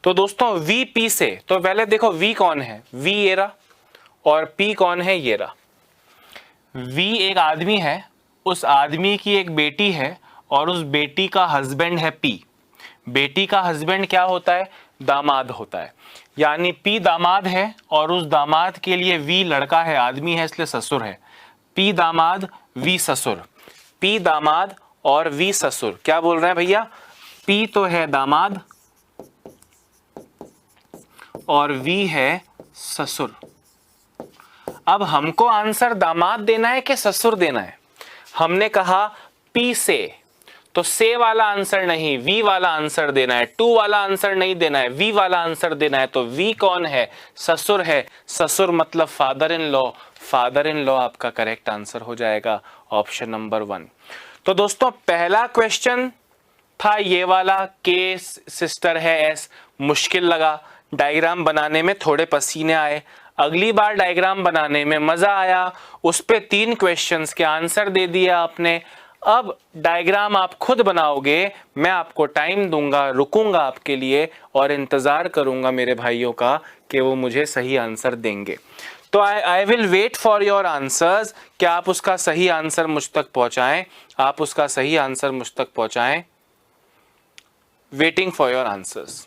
तो दोस्तों V P से, तो पहले देखो V कौन है, V ये रहा और P कौन है, ये रहा। V एक आदमी है, उस आदमी की एक बेटी है और उस बेटी का हस्बैंड है P। बेटी का हस्बैंड क्या होता है, दामाद होता है। यानी P दामाद है और उस दामाद के लिए V लड़का है, आदमी है, इसलिए ससुर है। P दामाद V ससुर, P दामाद और V ससुर। क्या बोल रहे हैं भैया, P तो है दामाद और V है ससुर। अब हमको आंसर दामाद देना है कि ससुर देना है। हमने कहा P से, तो से वाला आंसर नहीं, V वाला आंसर देना है। टू वाला आंसर नहीं देना है, V वाला आंसर देना है। तो V कौन है, ससुर है। ससुर मतलब father in law, father in law आपका करेक्ट आंसर हो जाएगा, ऑप्शन नंबर 1। तो दोस्तों पहला क्वेश्चन था ये वाला, के सिस्टर है एस, मुश्किल लगा, डायग्राम बनाने में थोड़े पसीने आए। अगली बार डायग्राम बनाने में मजा आया, उस पे 3 क्वेश्चंस के आंसर दे दिया आपने। अब डायग्राम आप खुद बनाओगे, मैं आपको टाइम दूंगा, रुकूंगा आपके लिए और इंतजार करूंगा मेरे भाइयों का कि वो मुझे सही आंसर देंगे। तो I will wait for your answers, कि आप उसका सही आंसर मुझ तक पहुंचाएं, आप उसका सही आंसर मुझ तक पहुंचाएं। Waiting for your answers.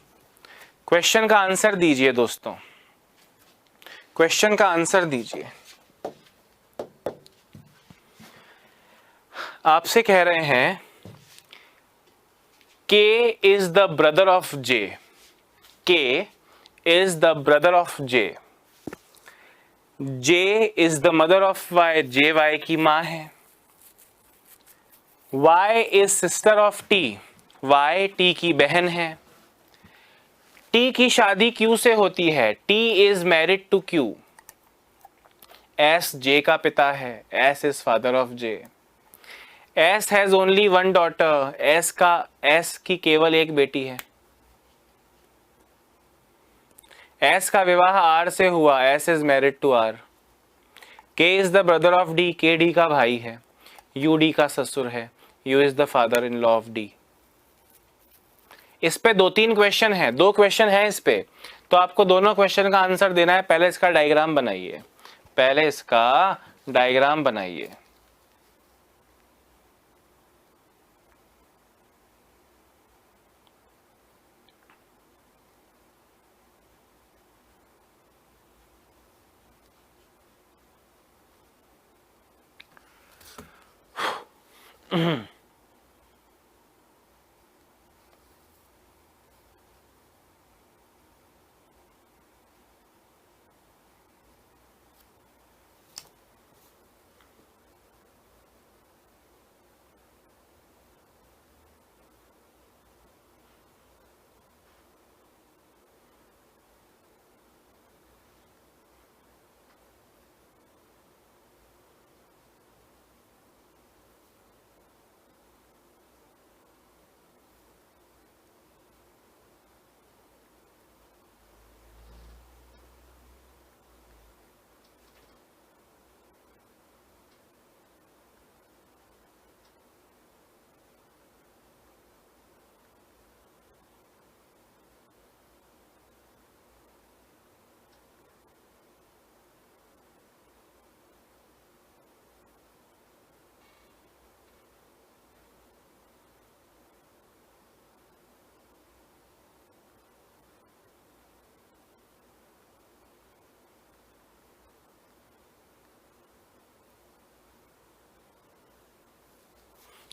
Question का आंसर दीजिए दोस्तों, क्वेश्चन का आंसर दीजिए। आपसे कह रहे हैं K is the brother of J, K is the brother of J, J is the mother of Y, J Y की मां है। Y is sister of T, Y T की बहन है। T की शादी Q से होती है, T is married to Q। S J का पिता है, S is father of J। S has only 1 daughter, S की केवल एक बेटी है। S का विवाह R से हुआ, S is married to R। K is the brother of D, K D का भाई है। U D का ससुर है, U is the father in law of D। इस पे 2-3 क्वेश्चन है, 2 क्वेश्चन है इस पे, तो आपको दोनों क्वेश्चन का आंसर देना है। पहले इसका डायग्राम बनाइए, पहले इसका डायग्राम बनाइए।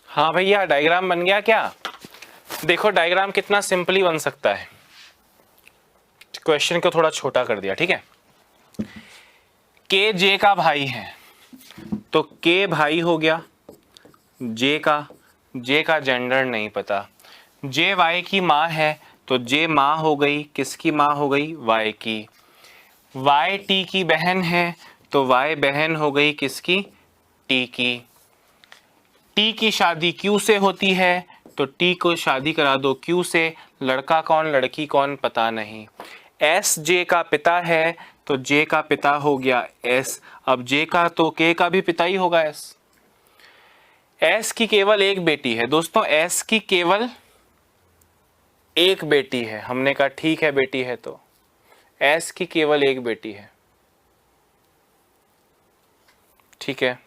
हाँ भैया, डायग्राम बन गया क्या? देखो डायग्राम कितना सिंपली बन सकता है। क्वेश्चन को थोड़ा छोटा कर दिया, ठीक है। के जे का भाई है, तो के भाई हो गया, जे का जेंडर नहीं पता। जे वाई की माँ है, तो जे माँ हो गई, किसकी माँ हो गई? वाई की। वाई टी की बहन है, तो वाई बहन हो गई किसकी? टी की। टी की शादी क्यू से होती है, तो टी को शादी करा दो क्यू से, लड़का कौन लड़की कौन पता नहीं। एस जे का पिता है तो जे का पिता हो गया एस, अब जे का तो के का भी पिता ही होगा एस। एस की केवल एक बेटी है दोस्तों, एस की केवल एक बेटी है। हमने कहा ठीक है बेटी है, तो एस की केवल एक बेटी है, ठीक है।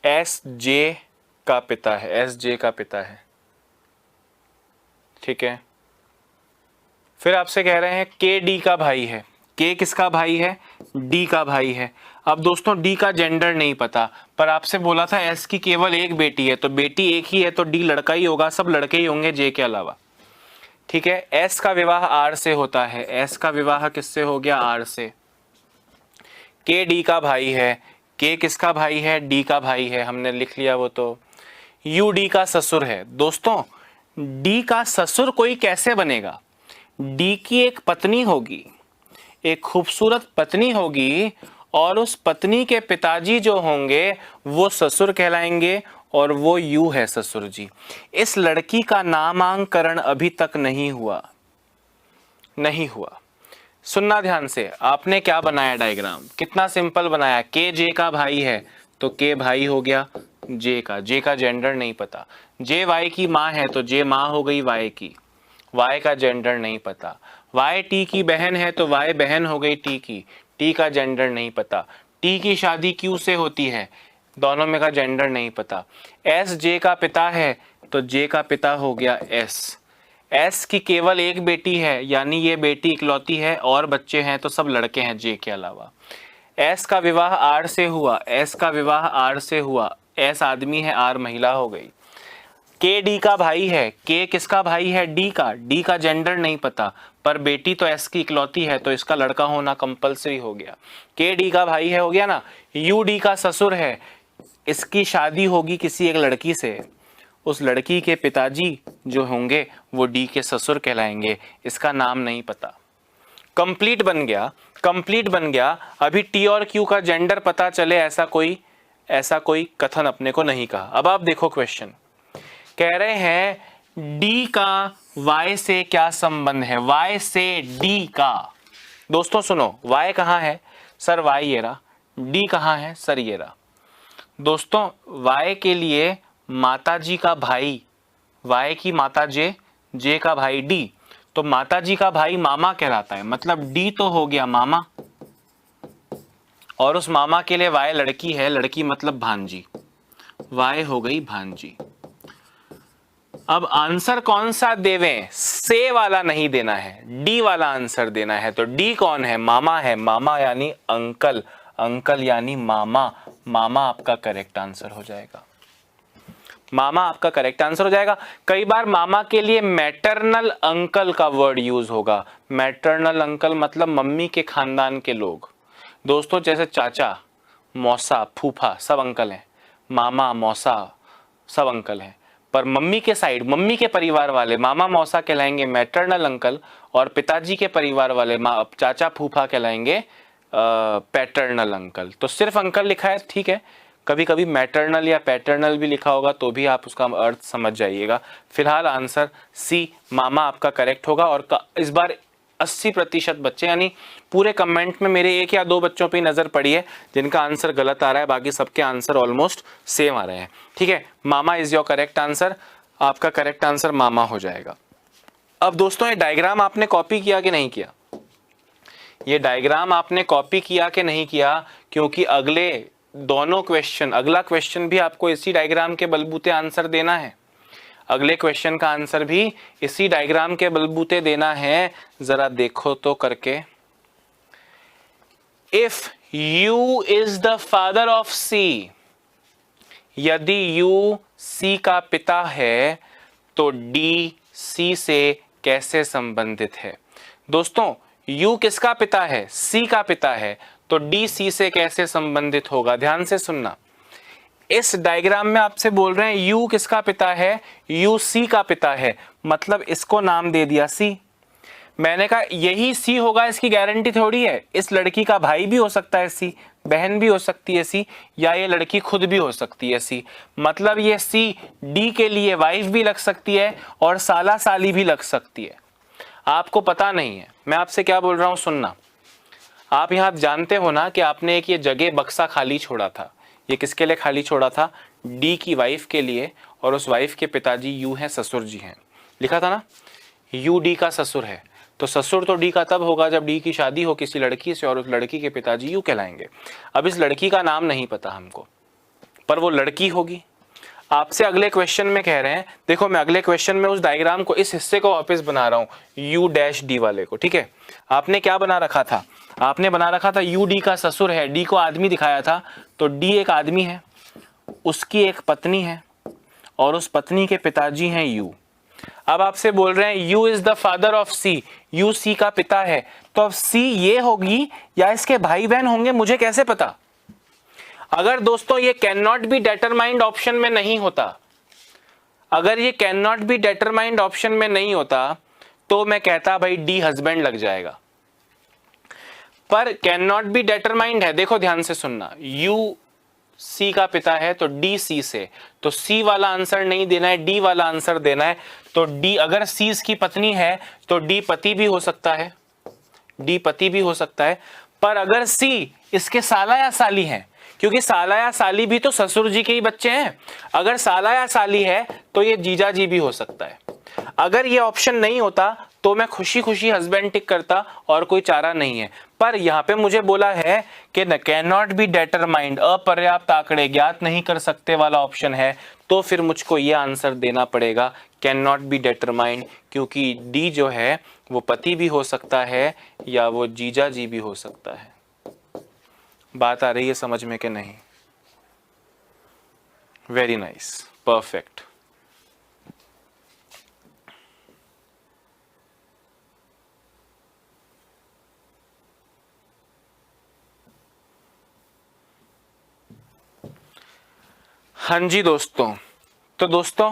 एस जे का पिता है, एस जे का पिता है, ठीक है। फिर आपसे कह रहे हैं के डी का भाई है। के किसका भाई है? डी का भाई है। अब दोस्तों डी का जेंडर नहीं पता, पर आपसे बोला था एस की केवल एक बेटी है, तो बेटी एक ही है तो डी लड़का ही होगा, सब लड़के ही होंगे जे के अलावा, ठीक है। एस का विवाह आर से होता है, एस का विवाह किससे हो गया? आर से। के डी का भाई है, के किसका भाई है? डी का भाई है, हमने लिख लिया वो तो। यू डी का ससुर है। दोस्तों डी का ससुर कोई कैसे बनेगा? डी की एक पत्नी होगी, एक खूबसूरत पत्नी होगी, और उस पत्नी के पिताजी जो होंगे वो ससुर कहलाएंगे, और वो यू है ससुर जी। इस लड़की का नामांकरण अभी तक नहीं हुआ, नहीं हुआ। सुनना ध्यान से, आपने क्या बनाया डायग्राम, कितना सिंपल बनाया। के जे का भाई है तो के भाई हो गया जे का, जे का जेंडर नहीं पता। जे वाई की माँ है तो जे माँ हो गई वाई की, वाई का जेंडर नहीं पता। वाई टी की बहन है तो वाई बहन हो गई टी की, टी का जेंडर नहीं पता। टी की शादी क्यू से होती है, दोनों में का जेंडर नहीं पता। एस जे का पिता है तो जे का पिता हो गया एस। एस की केवल एक बेटी है, यानी ये बेटी इकलौती है, और बच्चे हैं तो सब लड़के हैं जे के अलावा। एस का विवाह आर से हुआ, एस का विवाह आर से हुआ, एस आदमी है आर महिला हो गई। के डी का भाई है, के किसका भाई है? डी का, डी का जेंडर नहीं पता, पर बेटी तो एस की इकलौती है तो इसका लड़का होना कंपलसरी हो गया। के डी का भाई है, हो गया ना। यू डी का ससुर है, इसकी शादी होगी किसी एक लड़की से, उस लड़की के पिताजी जो होंगे वो डी के ससुर कहलाएंगे, इसका नाम नहीं पता। कंप्लीट बन गया, कंप्लीट बन गया। अभी टी और क्यू का जेंडर पता चले ऐसा कोई कथन अपने को नहीं कहा। अब आप देखो क्वेश्चन, कह रहे हैं डी का वाई से क्या संबंध है? वाई से डी का, दोस्तों सुनो, वाई कहाँ है? सर वाई ये रहा, डी कहाँ है? सर ये रहा। दोस्तों वाई के लिए माता जी का भाई, वाई की माता जे, जे का भाई डी, तो माता जी का भाई मामा कहलाता है, मतलब डी तो हो गया मामा, और उस मामा के लिए वाई लड़की है, लड़की मतलब भांजी, वाई हो गई भांजी। अब आंसर कौन सा देवें? से वाला नहीं देना है, डी वाला आंसर देना है। तो डी कौन है? मामा है, मामा यानी अंकल, अंकल यानी मामा, मामा आपका करेक्ट आंसर हो जाएगा, मामा आपका करेक्ट आंसर हो जाएगा। कई बार मामा के लिए मैटरनल अंकल का वर्ड यूज होगा। मैटरनल अंकल मतलब मम्मी के खानदान के लोग, दोस्तों जैसे चाचा, मौसा, फूफा सब अंकल हैं, मामा मौसा सब अंकल हैं, पर मम्मी के साइड, मम्मी के परिवार वाले मामा मौसा कहलाएंगे मैटरनल अंकल, और पिताजी के परिवार वाले चाचा फूफा कहलाएंगे पैटर्नल अंकल। तो सिर्फ अंकल लिखा है, ठीक है, कभी कभी मैटरनल या पैटर्नल भी लिखा होगा तो भी आप उसका अर्थ समझ जाइएगा। फिलहाल आंसर सी मामा आपका करेक्ट होगा। और इस बार 80% बच्चे, यानी पूरे कमेंट में मेरे एक या दो बच्चों पे नजर पड़ी है जिनका आंसर गलत आ रहा है, बाकी सबके आंसर ऑलमोस्ट सेम आ रहे हैं, ठीक है। मामा इज योर करेक्ट आंसर, आपका करेक्ट आंसर मामा हो जाएगा। अब दोस्तों ये डायग्राम आपने कॉपी किया कि नहीं किया? ये डायग्राम आपने कॉपी किया कि नहीं किया? क्योंकि अगले दोनों क्वेश्चन, अगला क्वेश्चन भी आपको इसी डायग्राम के बलबूते आंसर देना है, अगले क्वेश्चन का आंसर भी इसी डायग्राम के बलबूते देना है। जरा देखो तो करके, if U is the father of C, यदि U C का पिता है तो D C से कैसे संबंधित है? दोस्तों U किसका पिता है? C का पिता है, तो D C से कैसे संबंधित होगा? ध्यान से सुनना, इस डायग्राम में आपसे बोल रहे हैं U किसका पिता है? U C का पिता है, मतलब इसको नाम दे दिया C। मैंने कहा यही C होगा, इसकी गारंटी थोड़ी है, इस लड़की का भाई भी हो सकता है C, बहन भी हो सकती है सी, या ये लड़की खुद भी हो सकती है सी। मतलब ये सी डी के लिए वाइफ भी लग सकती है और साला साली भी लग सकती है। आपको पता नहीं है मैं आपसे क्या बोल रहा हूं, सुनना। आप यहाँ जानते हो ना कि आपने एक ये जगह बक्सा खाली छोड़ा था, ये किसके लिए खाली छोड़ा था? डी की वाइफ के लिए, और उस वाइफ के पिताजी यू हैं, ससुर जी हैं, लिखा था ना, यू डी का ससुर है। तो ससुर तो डी का तब होगा जब डी की शादी हो किसी लड़की से और उस लड़की के पिताजी यू कहलाएंगे। अब इस लड़की का नाम नहीं पता हमको, पर वो लड़की होगी। आपसे अगले क्वेश्चन में कह रहे हैं, देखो मैं अगले क्वेश्चन में उस डायग्राम को, इस हिस्से को वापस बना रहा हूं, यू डैश डी वाले को, ठीक है। आपने क्या बना रखा था? आपने बना रखा था यू डी का ससुर है, डी को आदमी दिखाया था, तो डी एक आदमी है, उसकी एक पत्नी है और उस पत्नी के पिताजी हैं यू। अब आपसे बोल रहे हैं U is the father of C, U C का पिता है, तो अब सी ये होगी या इसके भाई बहन होंगे, मुझे कैसे पता? अगर दोस्तों ये can not be determined option में नहीं होता, अगर ये can not be determined option में नहीं होता तो मैं कहता भाई डी हस्बैंड लग जाएगा, पर कैन नॉट बी डिटरमाइंड है। देखो ध्यान से सुनना, यू सी का पिता है तो डी सी से, तो सी वाला आंसर नहीं देना है, डी वाला आंसर देना है। तो डी, अगर सी इसकी पत्नी है तो डी पति भी हो सकता है, डी पति भी हो सकता है। पर अगर सी इसके साला या साली है, क्योंकि साला या साली भी तो ससुर जी के ही बच्चे हैं, अगर साला या साली है तो ये जीजा जी भी हो सकता है। अगर ये ऑप्शन नहीं होता तो मैं खुशी खुशी हस्बैंड टिक करता और कोई चारा नहीं है। पर यहाँ पे मुझे बोला है कि कैन नॉट बी डिटरमाइंड, अपर्याप्त आंकड़े ज्ञात नहीं कर सकते वाला ऑप्शन है, तो फिर मुझको ये आंसर देना पड़ेगा कैन नॉट बी डिटरमाइंड, क्योंकि डी जो है वो पति भी हो सकता है या वो जीजा जी भी हो सकता है। बात आ रही है समझ में कि नहीं? Very nice, perfect. हाँ जी दोस्तों, तो दोस्तों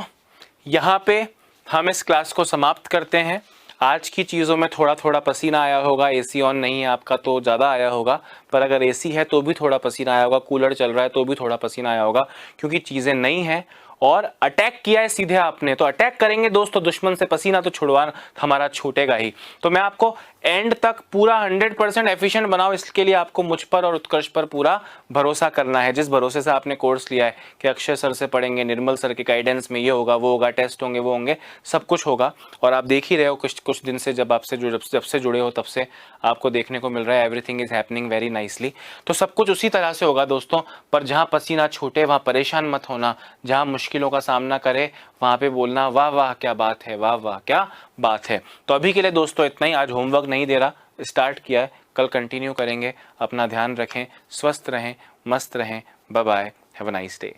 यहाँ पे हम इस क्लास को समाप्त करते हैं। आज की चीज़ों में थोड़ा थोड़ा पसीना आया होगा, एसी ऑन नहीं है आपका तो ज़्यादा आया होगा, पर अगर एसी है तो भी थोड़ा पसीना आया होगा, कूलर चल रहा है तो भी थोड़ा पसीना आया होगा, क्योंकि चीज़ें नई हैं और अटैक किया है सीधे आपने, तो अटैक करेंगे दोस्तों दुश्मन से, पसीना तो छुड़वा हमारा छूटेगा ही। तो मैं आपको एंड तक पूरा 100% एफिशिएंट बनाओ, इसके लिए आपको मुझ पर और उत्कर्ष पर पूरा भरोसा करना है। जिस भरोसे से आपने कोर्स लिया है कि अक्षय सर से पढ़ेंगे, निर्मल सर के गाइडेंस में ये होगा वो होगा, टेस्ट होंगे वो होंगे, सब कुछ होगा। और आप देख ही रहे हो कुछ दिन से, जब से जुड़े हो तब से आपको देखने को मिल रहा है everything is happening very nicely. तो सब कुछ उसी तरह से होगा दोस्तों, पर जहाँ पसीना छूटे वहाँ परेशान मत होना, जहाँ मुश्किलों का सामना करे वहाँ पे बोलना वाह वाह क्या बात है, वाह वाह क्या बात है। तो अभी के लिए दोस्तों इतना ही, आज होमवर्क नहीं दे रहा, स्टार्ट किया है, कल कंटिन्यू करेंगे। अपना ध्यान रखें, स्वस्थ रहें, मस्त रहें, bye bye, have a nice day.